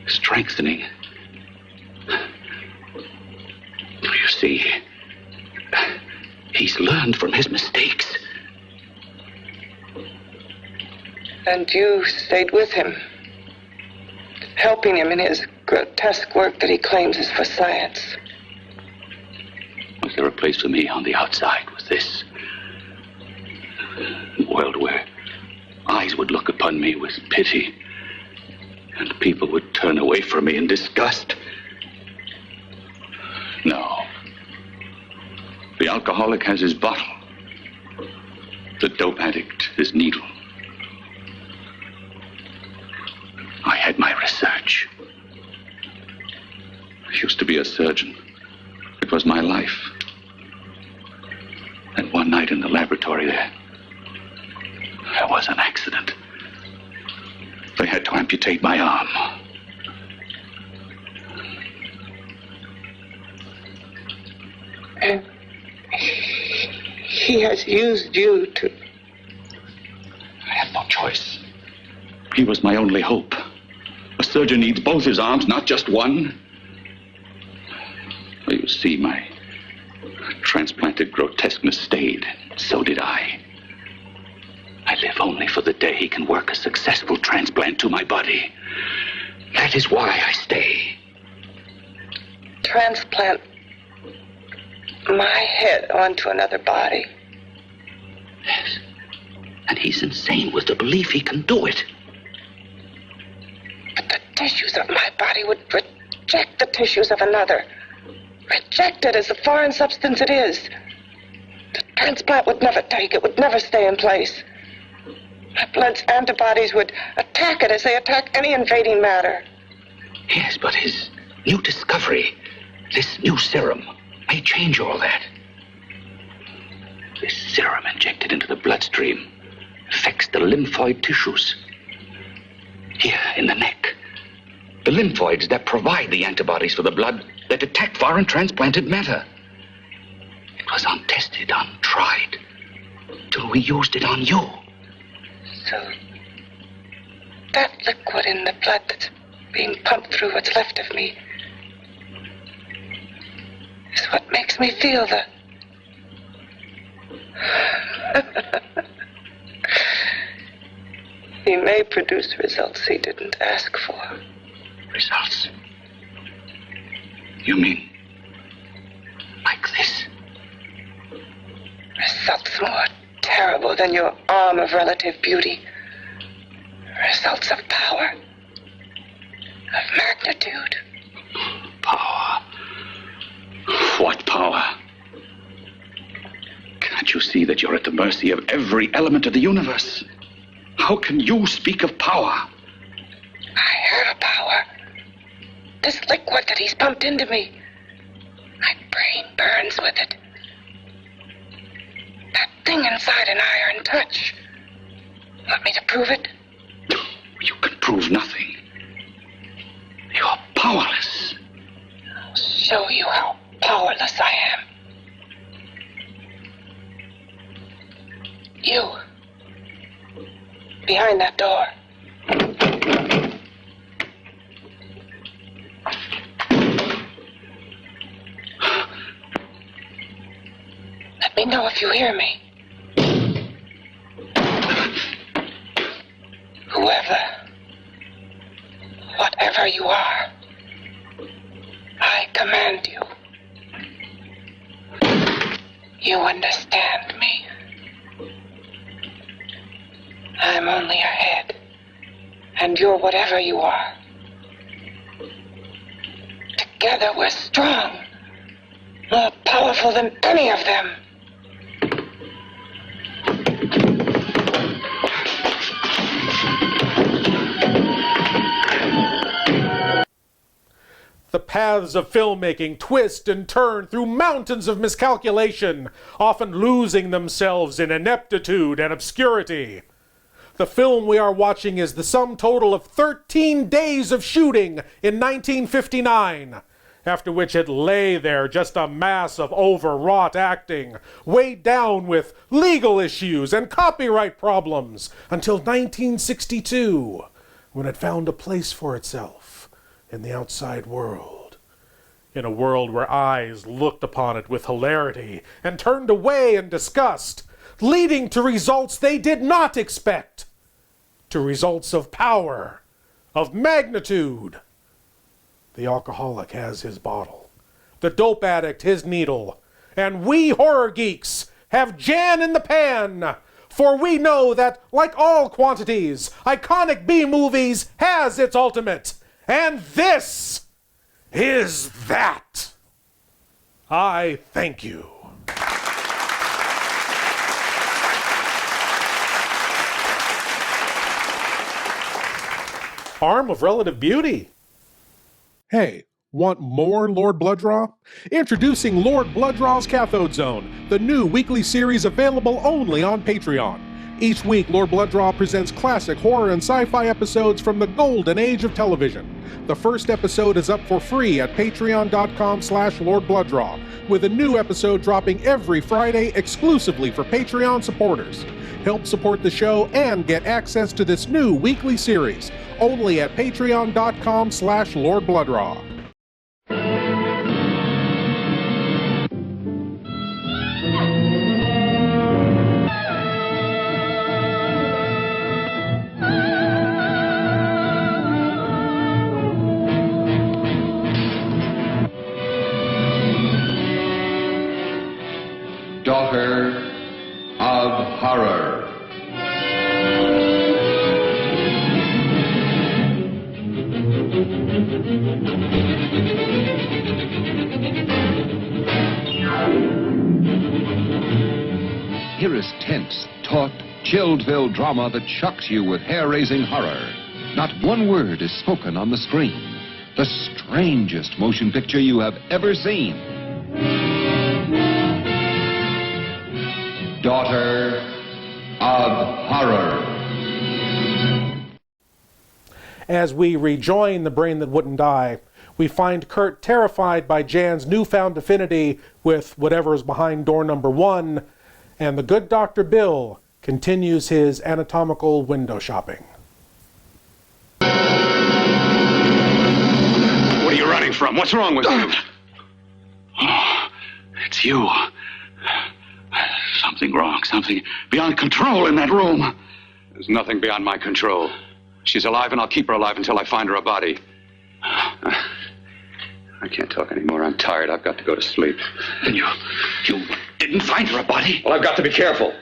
strengthening. You see, he's learned from his mistakes. And you stayed with him, helping him in his grotesque work that he claims is for science. Was there a place for me on the outside with this? A world where eyes would look upon me with pity and people would turn away from me in disgust? No. The alcoholic has his bottle. The dope addict his needle. I had my research. I used to be a surgeon. It was my life. And one night in the laboratory there was an accident. They had to amputate my arm. And he has used you to... I had no choice. He was my only hope. A surgeon needs both his arms, not just one. Well, you see, my transplanted grotesqueness stayed. So did I. I live only for the day he can work a successful transplant to my body. That is why I stay. Transplant my head onto another body. Yes. And he's insane with the belief he can do it. But the tissues of my body would reject the tissues of another. Reject it as the foreign substance it is. The transplant would never take it, would never stay in place. My blood's antibodies would attack it as they attack any invading matter. Yes, but his new discovery, this new serum, may change all that. This serum injected into the bloodstream affects the lymphoid tissues. Here in the neck. The lymphoids that provide the antibodies for the blood that attack foreign transplanted matter. It was untested, untried, till we used it on you. So, that liquid in the blood that's being pumped through what's left of me is what makes me feel the... He may produce results he didn't ask for. Results? You mean Results more terrible than your arm of relative beauty. Results of power. Of magnitude. Power. What power? Can't you see that you're at the mercy of every element of the universe? How can you speak of power? I have a power. This liquid that he's pumped into me. My brain burns with it. That thing inside an iron touch. Want me to prove it? You can prove nothing. You're powerless. I'll show you how powerless I am. You. Behind that door. Let me know if you hear me. Whoever, whatever you are, I command you. You understand me? I'm only a head, and you're whatever you are. Together we're strong, more powerful than any of them. The paths of filmmaking twist and turn through mountains of miscalculation, often losing themselves in ineptitude and obscurity. The film we are watching is the sum total of 13 days of shooting in 1959, after which it lay there just a mass of overwrought acting, weighed down with legal issues and copyright problems, until 1962, when it found a place for itself in the outside world. In a world where eyes looked upon it with hilarity and turned away in disgust, leading to results they did not expect, to results of power, of magnitude. The alcoholic has his bottle, the dope addict his needle, and we horror geeks have Jan in the pan, for we know that, like all quantities, iconic B-movies has its ultimate, and this is that. I thank you. Arm of relative beauty. Hey, want more Lord Blood-Rah? Introducing Lord Blood-Rah's Cathode Zone, the new weekly series available only on Patreon. Each week, Lord Blood-Rah presents classic horror and sci-fi episodes from the golden age of television. The first episode is up for free at patreon.com/Lord Blood-Rah, with a new episode dropping every Friday exclusively for Patreon supporters. Help support the show and get access to this new weekly series only at patreon.com/Lord Blood-Rah. Daughter of Horror. Here is tense, taut, chill-filled drama that shocks you with hair-raising horror. Not one word is spoken on the screen. The strangest motion picture you have ever seen. Daughter of Horror. As we rejoin the brain that wouldn't die, we find Kurt terrified by Jan's newfound affinity with whatever is behind door number 1, and the good Dr. Bill continues his anatomical window shopping. What are you running from? What's wrong with you? Oh, it's you. Something wrong, something beyond control in that room. There's nothing beyond my control. She's alive, and I'll keep her alive until I find her a body. I can't talk anymore. I'm tired. I've got to go to sleep. And you didn't find her a body. Well, I've got to be careful.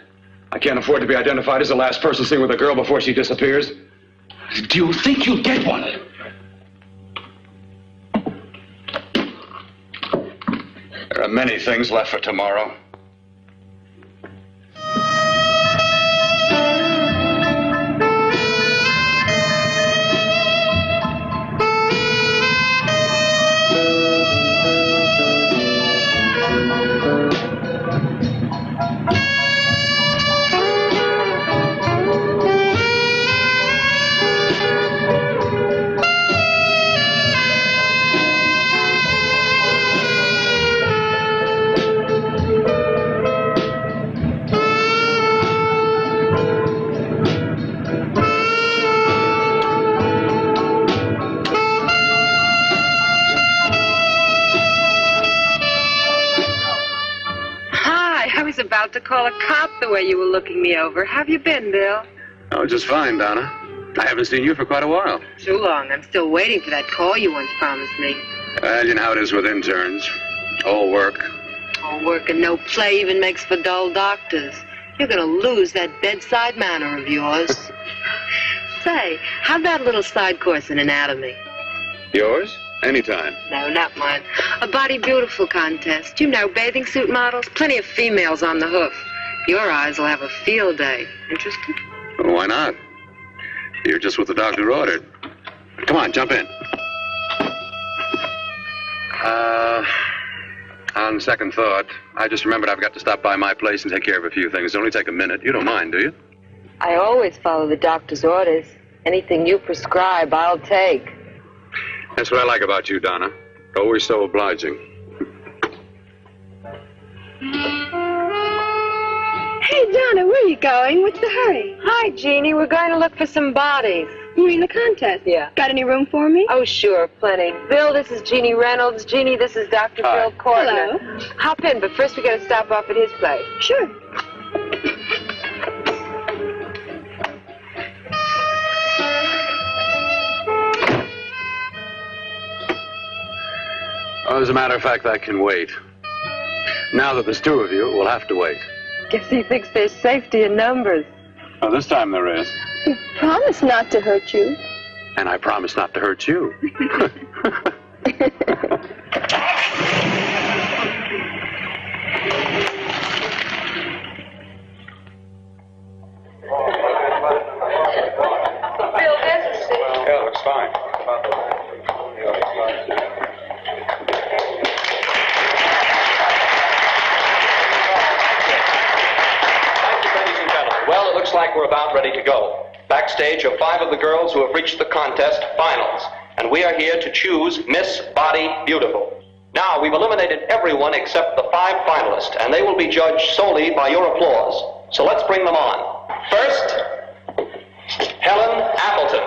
I can't afford to be identified as the last person seen with a girl before she disappears. Do you think you'll get one? There are many things left for tomorrow. About to call a cop the way you were looking me over. How have you been, Bill? Oh, just fine, Donna. I haven't seen you for quite a while. Too long. I'm still waiting for that call you once promised me. Well, you know how it is with interns. All work. All work and no play even makes for dull doctors. You're gonna lose that bedside manner of yours. Say, how'd that little side course in anatomy? Yours? Anytime. No, not mine. A Body Beautiful contest. You know, bathing suit models. Plenty of females on the hoof. Your eyes will have a field day. Interested? Well, why not? You're just what the doctor ordered. Come on, jump in. On second thought, I just remembered I've got to stop by my place and take care of a few things. It'll only take a minute. You don't mind, do you? I always follow the doctor's orders. Anything you prescribe, I'll take. That's what I like about you, Donna. Always so obliging. Hey, Donna, where are you going? What's the hurry? Hi, Jeannie. We're going to look for some bodies. You mean the contest? Yeah. Got any room for me? Oh, sure, plenty. Bill, this is Jeannie Reynolds. Jeannie, this is Dr. Hi. Bill Cortner. Hello. Hop in, but first we got to stop off at his place. Sure. Well, as a matter of fact, I can wait. Now that there's two of you, we'll have to wait. Guess he thinks there's safety in numbers. Well, this time there is. You promised not to hurt you. And I promise not to hurt you. Bill, this is it. Yeah, looks fine. Well, it looks like we're about ready to go. Backstage are 5 of the girls who have reached the contest finals, and we are here to choose Miss Body Beautiful. Now, we've eliminated everyone except the 5 finalists, and they will be judged solely by your applause. So let's bring them on. First, Helen Appleton.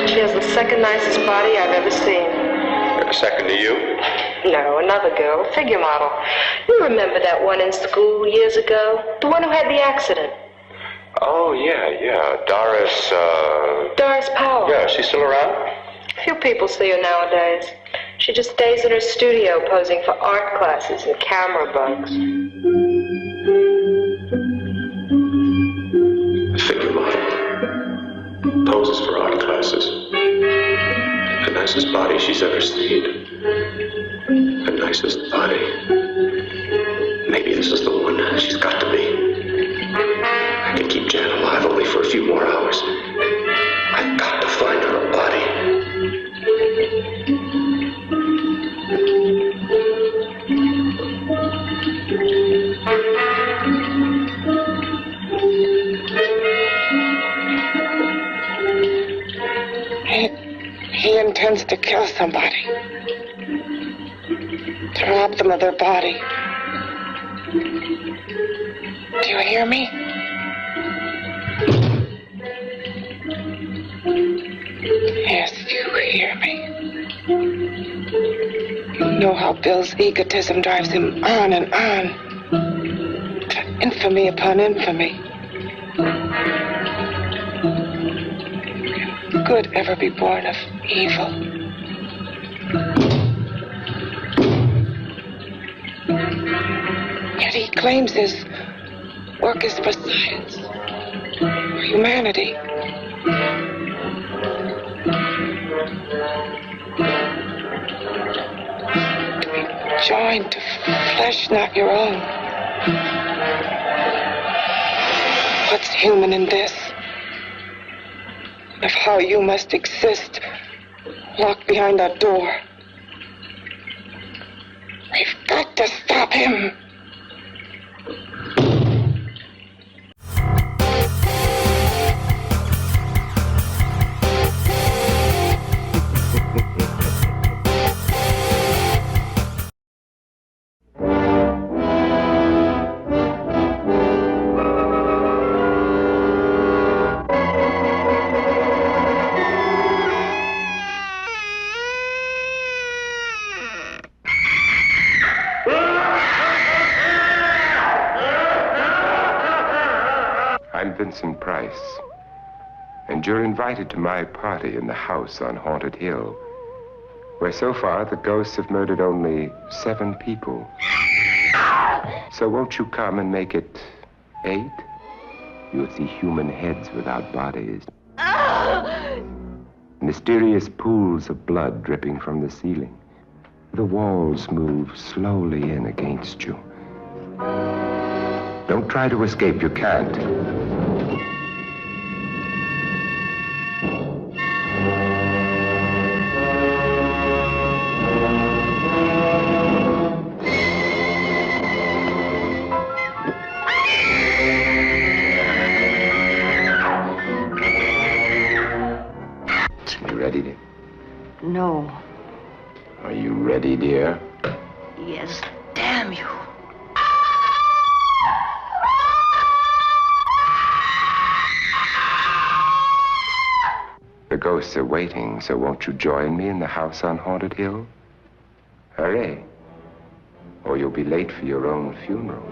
She has the second nicest body I've ever seen. Second to you? No, another girl, a figure model. You remember that one in school years ago? The one who had the accident. Oh, yeah. Doris Powell. Yeah, she's still around? Few people see her nowadays. She just stays in her studio posing for art classes and camera bugs. Figure model. Poses for art classes. The nicest body she's ever seen. The nicest body. Maybe this is the one. She's got to be. I can keep Jan alive only for a few more hours. I've got to find her a body. He intends to kill somebody. To rob them of their body. Do you hear me? Yes, you hear me. You know how Bill's egotism drives him on and on. To infamy upon infamy. Can good ever be born of evil? Yet he claims his work is for science, for humanity. To be joined to flesh not your own. What's human in this? Of how you must exist, locked behind that door. We've got to stop him. Vincent Price, and you're invited to my party in the house on Haunted Hill, where so far the ghosts have murdered only 7 people. So won't you come and make it 8? You'll see human heads without bodies. Mysterious pools of blood dripping from the ceiling. The walls move slowly in against you. Don't try to escape, you can't. You ready, dear? No. Are you ready, dear? Yes, damn you. The ghosts are waiting, so won't you join me in the house on Haunted Hill? Hurry, or you'll be late for your own funeral.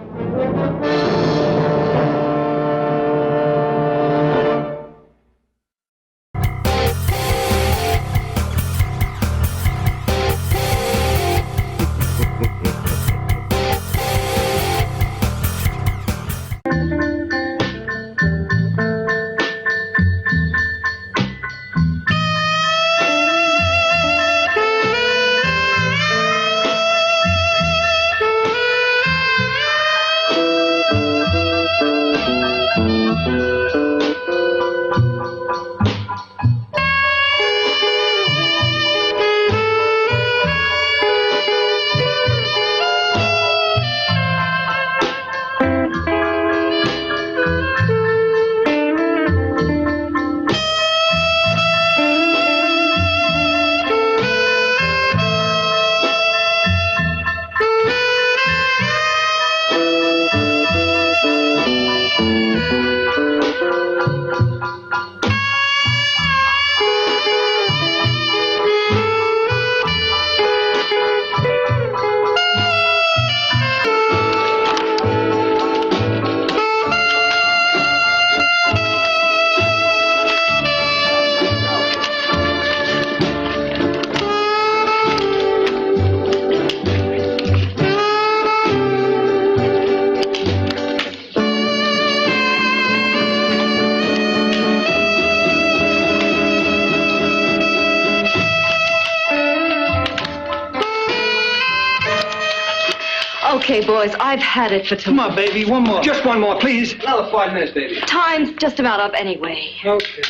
Okay, boys, I've had it for tomorrow. Come on, baby, one more. Just one more, please. Another 5 minutes, baby. Time's just about up anyway. Okay.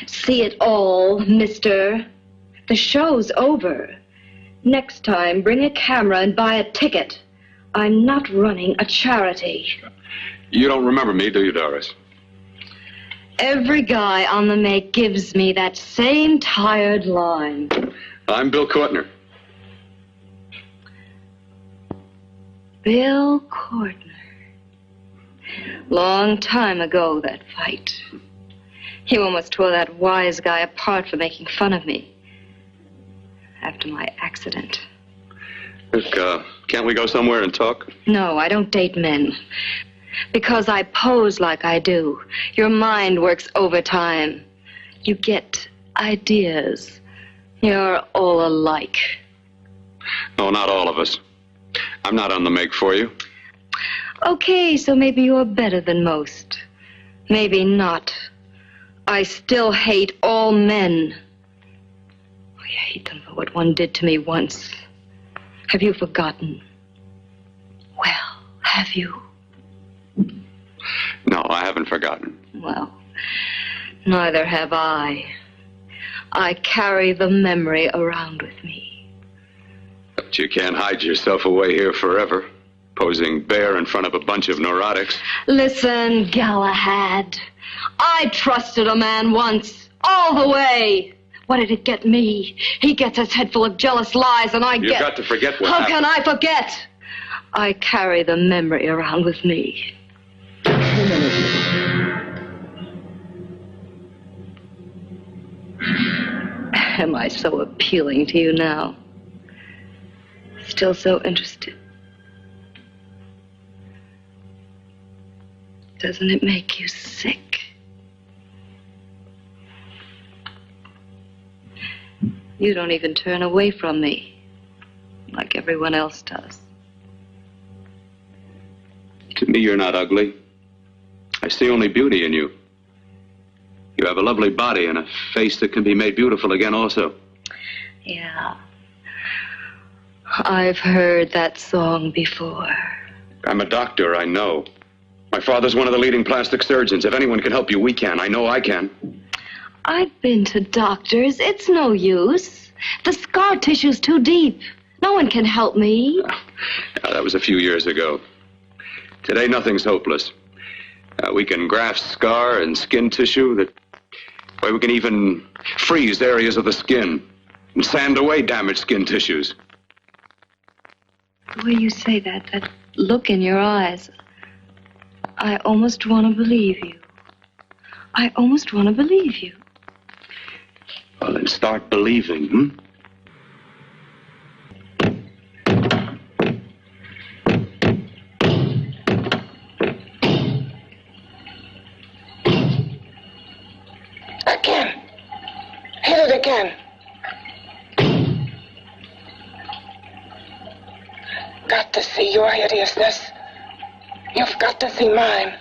See it all, mister. The show's over. Next time, bring a camera and buy a ticket. I'm not running a charity. You don't remember me, do you, Doris? Every guy on the make gives me that same tired line. I'm Bill Courtner. Bill Courtner. Long time ago, that fight. You almost tore that wise guy apart for making fun of me. After my accident. Look, can't we go somewhere and talk? No, I don't date men. Because I pose like I do. Your mind works overtime. You get ideas. You're all alike. No, not all of us. I'm not on the make for you. Okay, so maybe you're better than most. Maybe not. I still hate all men. I hate them for what one did to me once. Have you forgotten? Well, have you? No, I haven't forgotten. Well, neither have I. I carry the memory around with me. But you can't hide yourself away here forever, posing bare in front of a bunch of neurotics. Listen, Galahad. I trusted a man once, all the way. What did it get me? He gets his head full of jealous lies, and You've got to forget what How happened. can I forget? I carry the memory around with me. Am I so appealing to you now? Still so interested? Doesn't it make you sick? You don't even turn away from me, like everyone else does. To me, you're not ugly. I see only beauty in you. You have a lovely body and a face that can be made beautiful again also. Yeah. I've heard that song before. I'm a doctor, I know. My father's one of the leading plastic surgeons. If anyone can help you, we can. I know I can. I've been to doctors. It's no use. The scar tissue's too deep. No one can help me. Yeah, that was a few years ago. Today, nothing's hopeless. We can graft scar and skin tissue that... Well, we can even freeze areas of the skin and sand away damaged skin tissues. The way you say that look in your eyes, I almost want to believe you. I almost want to believe you. Well, then start believing, Again. Hit it again. Got to see your hideousness. You've got to see mine.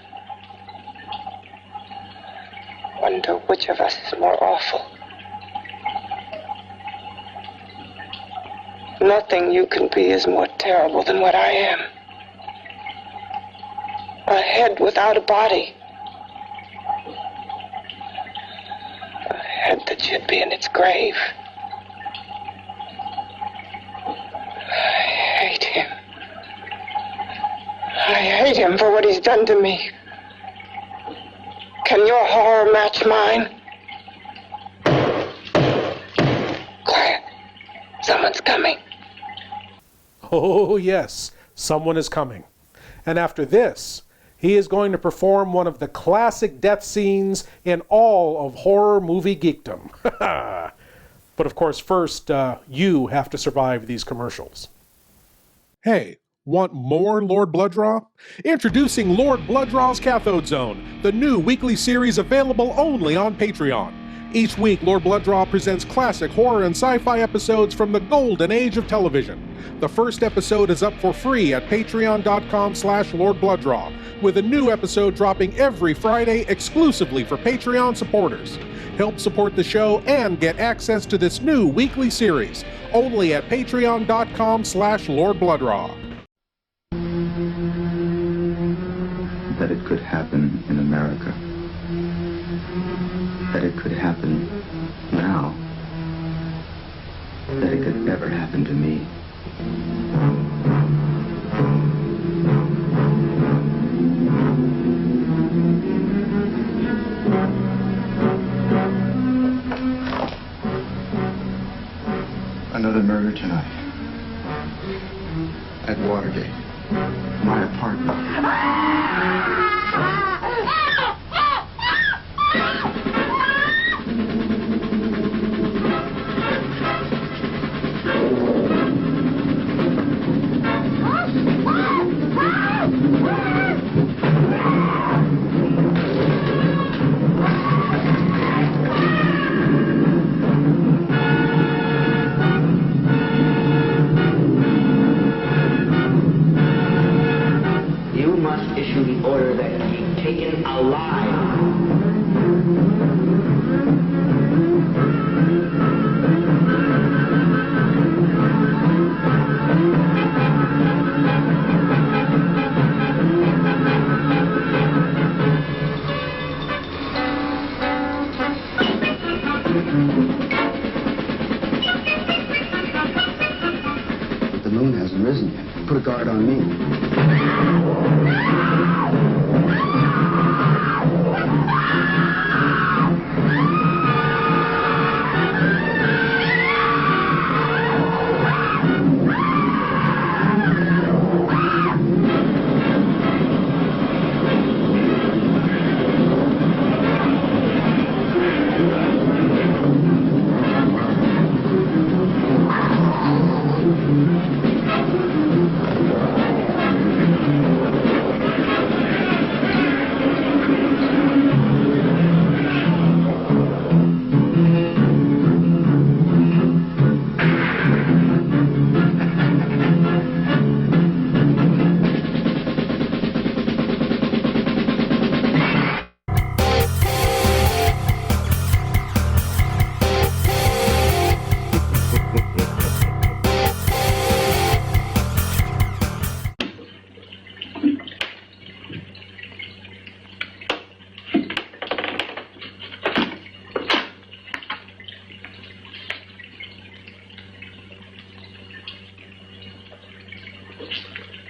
Wonder which of us is more awful. Nothing you can be is more terrible than what I am. A head without a body. A head that should be in its grave. I hate him. I hate him for what he's done to me. Can your horror match mine? Quiet. Someone's coming. Oh, yes, someone is coming. And after this, he is going to perform one of the classic death scenes in all of horror movie geekdom. But of course, first, you have to survive these commercials. Hey, want more Lord Blood-Rah? Introducing Lord Blood-Rah's Cathode Zone, the new weekly series available only on Patreon. Each week, Lord Blood-Rah presents classic horror and sci-fi episodes from the golden age of television. The first episode is up for free at patreon.com/Lord Blood-Rah, with a new episode dropping every Friday exclusively for Patreon supporters. Help support the show and get access to this new weekly series, only at patreon.com/Lord Blood-Rah. That it could happen in America. That it could happen now. That it could never happen to me. Another murder tonight. At Watergate. My apartment. But the moon hasn't risen yet. Put a guard on me.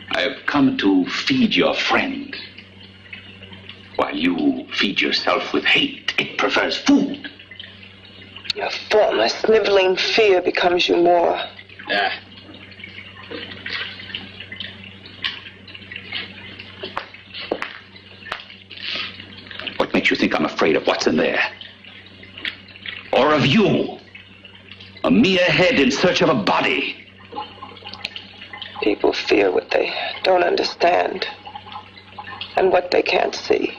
I've come to feed your friend. While you feed yourself with hate, it prefers food. Your former sniveling fear becomes you more. What makes you think I'm afraid of what's in there? Or of you? A mere head in search of a body. People fear what they don't understand and what they can't see.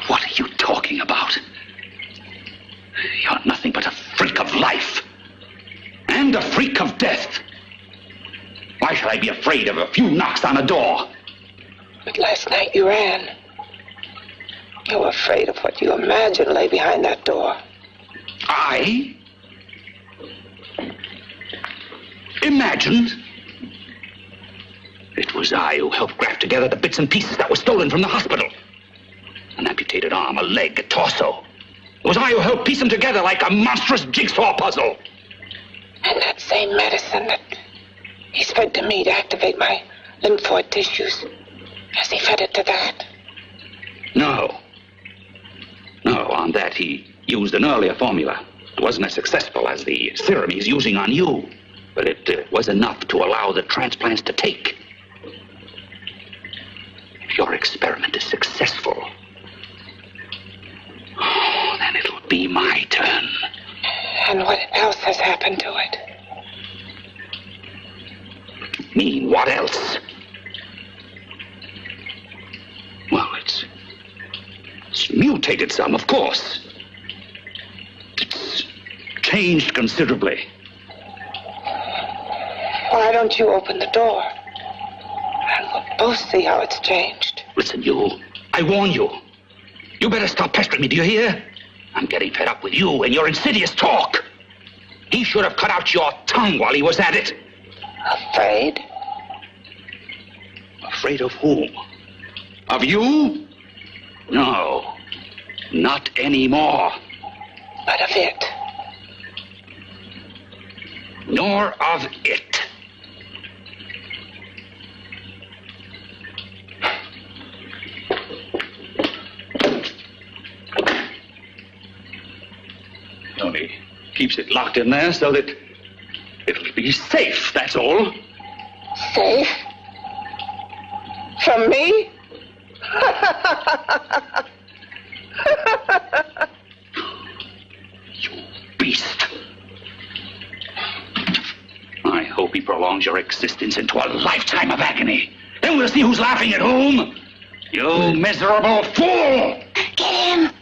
What are you talking about? You're nothing but a freak of life and a freak of death. Why should I be afraid of a few knocks on a door? But last night you ran. You were afraid of what you imagined lay behind that door. I? Imagined? It was I who helped graft together the bits and pieces that were stolen from the hospital. An amputated arm, a leg, a torso. It was I who helped piece them together like a monstrous jigsaw puzzle. And that same medicine that he's fed to me to activate my lymphoid tissues. Has he fed it to that? No. No, on that he used an earlier formula. It wasn't as successful as the serum he's using on you. But it was enough to allow the transplants to take. If your experiment is successful, then it'll be my turn. And what else has happened to it? Mean what else? Well, it's mutated some, of course. It's changed considerably. Why don't you open the door? And we'll both see how it's changed. Listen, you. I warn you. You better stop pestering me, do you hear? I'm getting fed up with you and your insidious talk. He should have cut out your tongue while he was at it. Afraid? Afraid of whom? Of you? No. Not anymore. But of it. Nor of it. Only keeps it locked in there so that it'll be safe, that's all. Safe? From me? You beast. I hope he prolongs your existence into a lifetime of agony. Then we'll see who's laughing at whom. You miserable fool! Get him!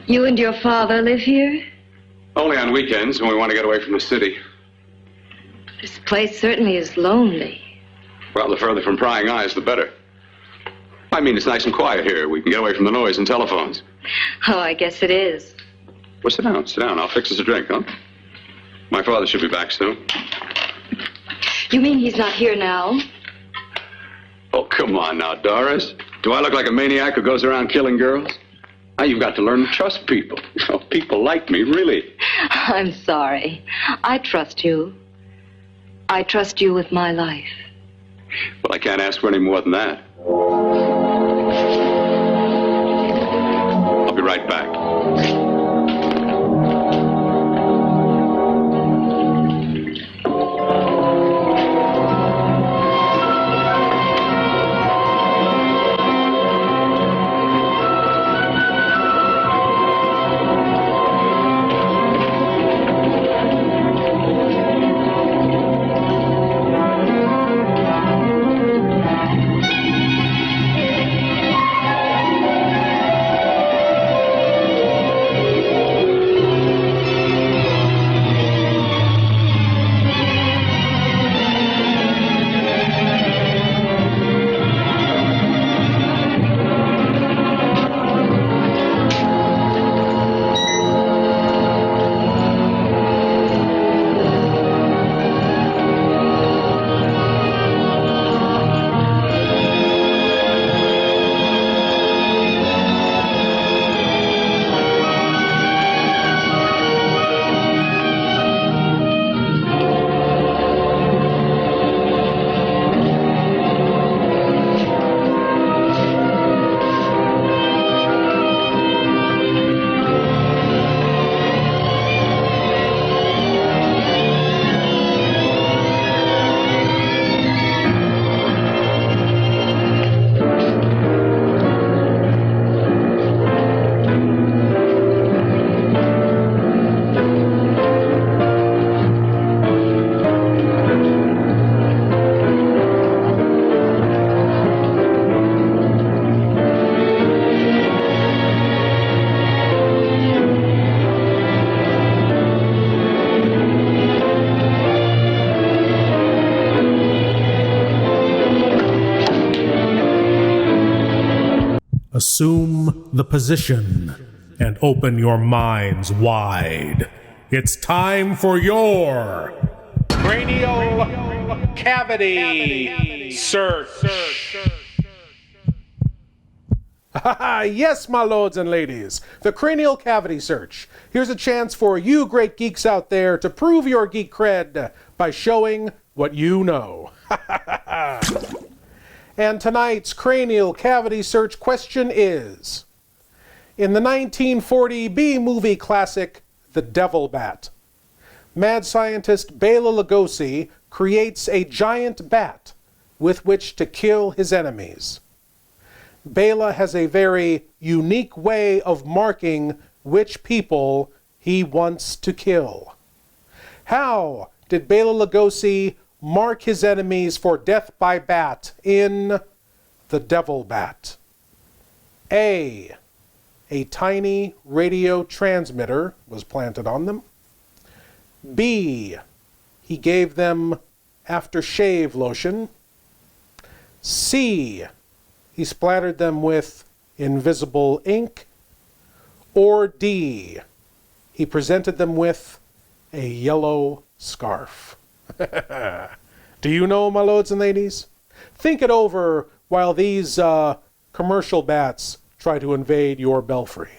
You and your father live here? Only on weekends when we want to get away from the city. This place certainly is lonely. Well, the further from prying eyes, the better. I mean, it's nice and quiet here. We can get away from the noise and telephones. Oh, I guess it is. Well, sit down, sit down. I'll fix us a drink, huh? My father should be back soon. You mean he's not here now? Oh, come on now, Doris. Do I look like a maniac who goes around killing girls? Now, you've got to learn to trust people. Oh, people like me, really. I'm sorry. I trust you. I trust you with my life. Well, I can't ask for any more than that. I'll be right back. Assume the position and open your minds wide. It's time for your cranial cavity search. Yes, my lords and ladies, the cranial cavity search. Here's a chance for you great geeks out there to prove your geek cred by showing what you know. And tonight's cranial cavity search question is, in the 1940 B-movie classic, The Devil Bat, mad scientist Bela Lugosi creates a giant bat with which to kill his enemies. Bela has a very unique way of marking which people he wants to kill. How did Bela Lugosi mark his enemies for death by bat in The Devil Bat? A tiny radio transmitter was planted on them. B, he gave them aftershave lotion. C, he splattered them with invisible ink. Or D, he presented them with a yellow scarf. Do you know, my lords and ladies? Think it over while these commercial bats try to invade your belfry.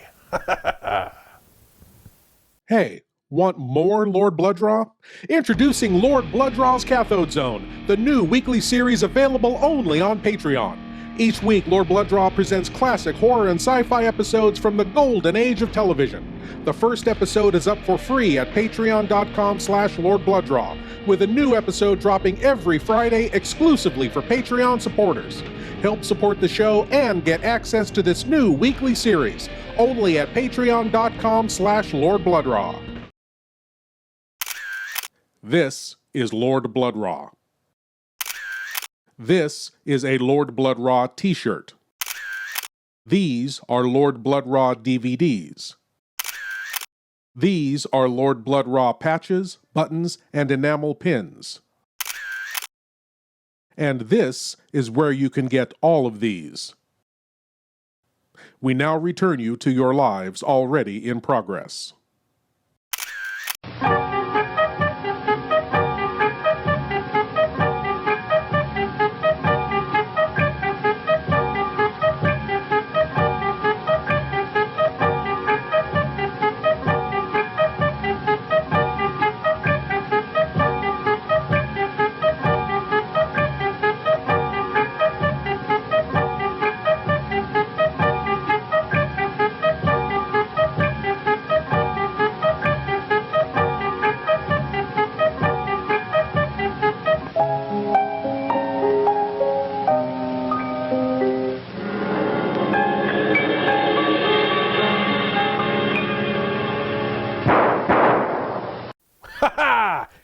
Hey, Want more Lord Blood-Rah? Introducing Lord Blood-Rah's Cathode Zone, the new weekly series available only on Patreon. Each week, Lord Blood-Rah presents classic horror and sci-fi episodes from the golden age of television. The first episode is up for free at patreon.com/Lord Blood-Rah, with a new episode dropping every Friday exclusively for Patreon supporters. Help support the show and get access to this new weekly series, only at patreon.com/Lord Blood-Rah. This is Lord Blood-Rah. This is a Lord Blood-Rah t-shirt. These are Lord Blood-Rah DVDs. These are Lord Blood-Rah patches, buttons, and enamel pins. And this is where you can get all of these. We now return you to your lives already in progress.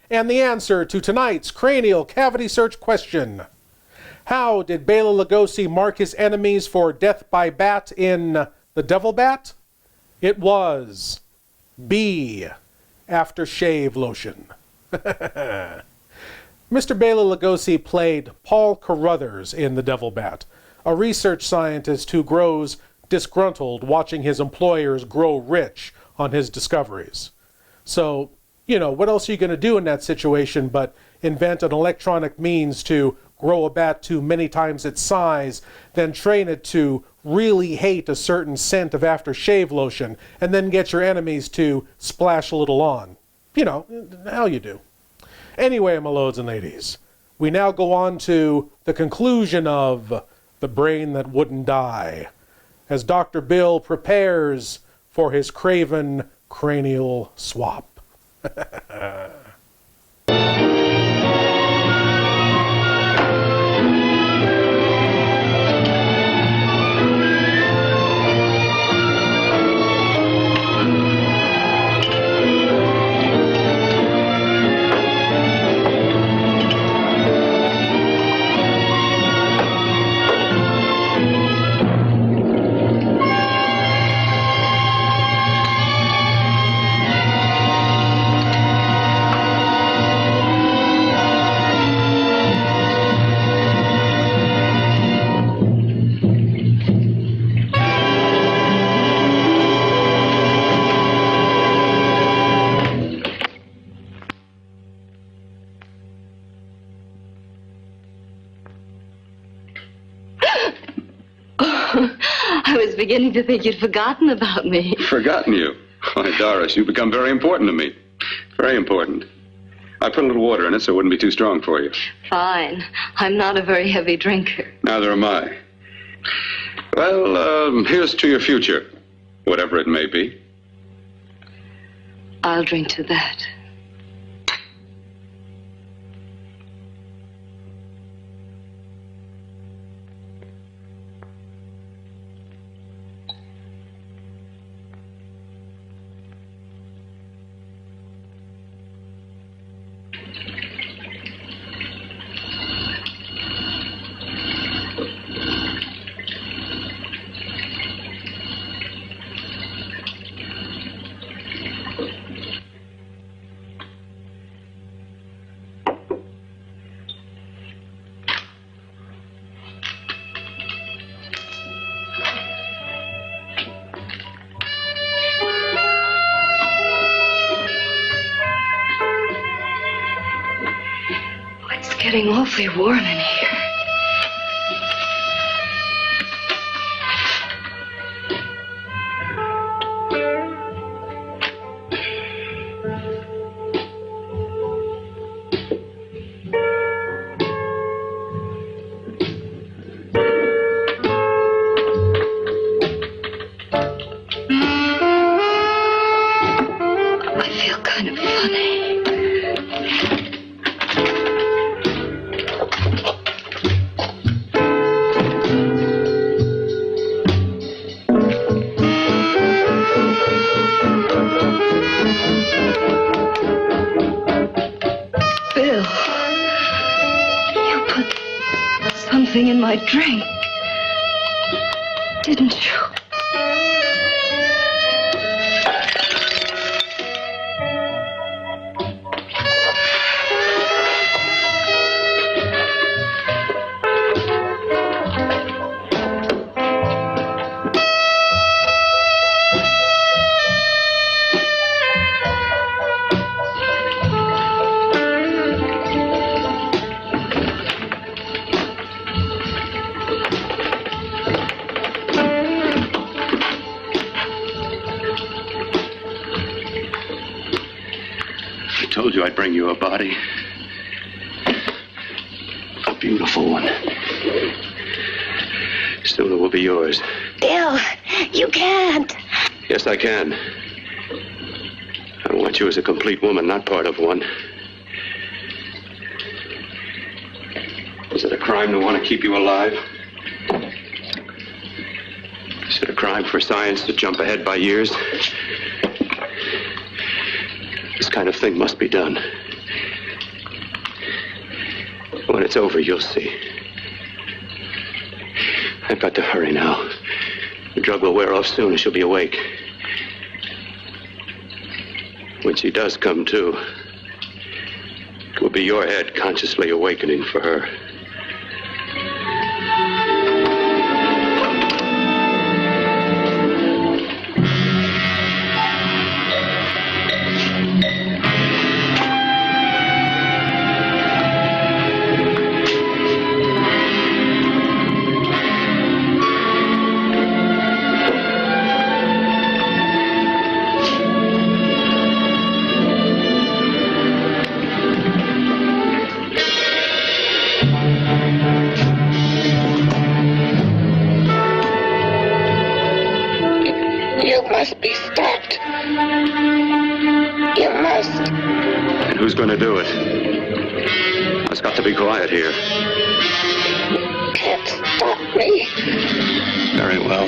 And the answer to tonight's cranial cavity search question. How did Bela Lugosi mark his enemies for death by bat in The Devil Bat? It was B. Aftershave lotion. Mr. Bela Lugosi played Paul Carruthers in The Devil Bat, a research scientist who grows disgruntled watching his employers grow rich on his discoveries. So, you know, what else are you going to do in that situation but invent an electronic means to grow a bat to many times its size, then train it to really hate a certain scent of aftershave lotion, and then get your enemies to splash a little on? You know, how you do. Anyway, my lords and ladies, we now go on to the conclusion of The Brain That Wouldn't Die, as Dr. Bill prepares for his craven cranial swap. I was beginning to think you'd forgotten about me. Forgotten you? Why, Doris, you've become very important to me. Very important. I put a little water in it so it wouldn't be too strong for you. Fine. I'm not a very heavy drinker. Neither am I. Well, here's to your future, whatever it may be. I'll drink to that. Getting awfully warm in here. something in my drink. Didn't you? I told you I'd bring you a body. A beautiful one. Soon it will be yours. Bill, you can't. Yes, I can. I want you as a complete woman, not part of one. Is it a crime to want to keep you alive? Is it a crime for science to jump ahead by years? This kind of thing must be done. When it's over, you'll see. I've got to hurry now. The drug will wear off soon and she'll be awake. When she does come to, it will be your head consciously awakening for her. Must be stopped. You must. And who's going to do it? It's got to be quiet here. Can't stop me. Very well.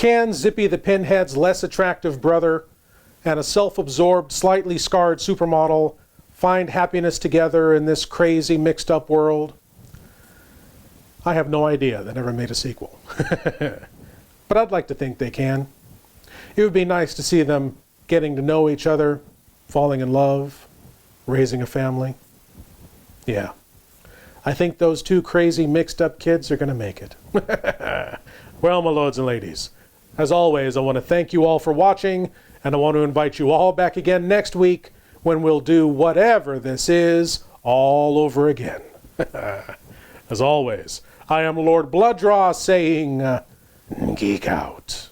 Can Zippy the Pinhead's less attractive brother and a self-absorbed, slightly scarred supermodel find happiness together in this crazy, mixed-up world? I have no idea. They never made a sequel. But I'd like to think they can. It would be nice to see them getting to know each other, falling in love, raising a family. Yeah. I think those two crazy, mixed-up kids are going to make it. Well, my lords and ladies, as always, I want to thank you all for watching, and I want to invite you all back again next week when we'll do whatever this is all over again. As always, I am Lord Blood-Rah saying, geek out.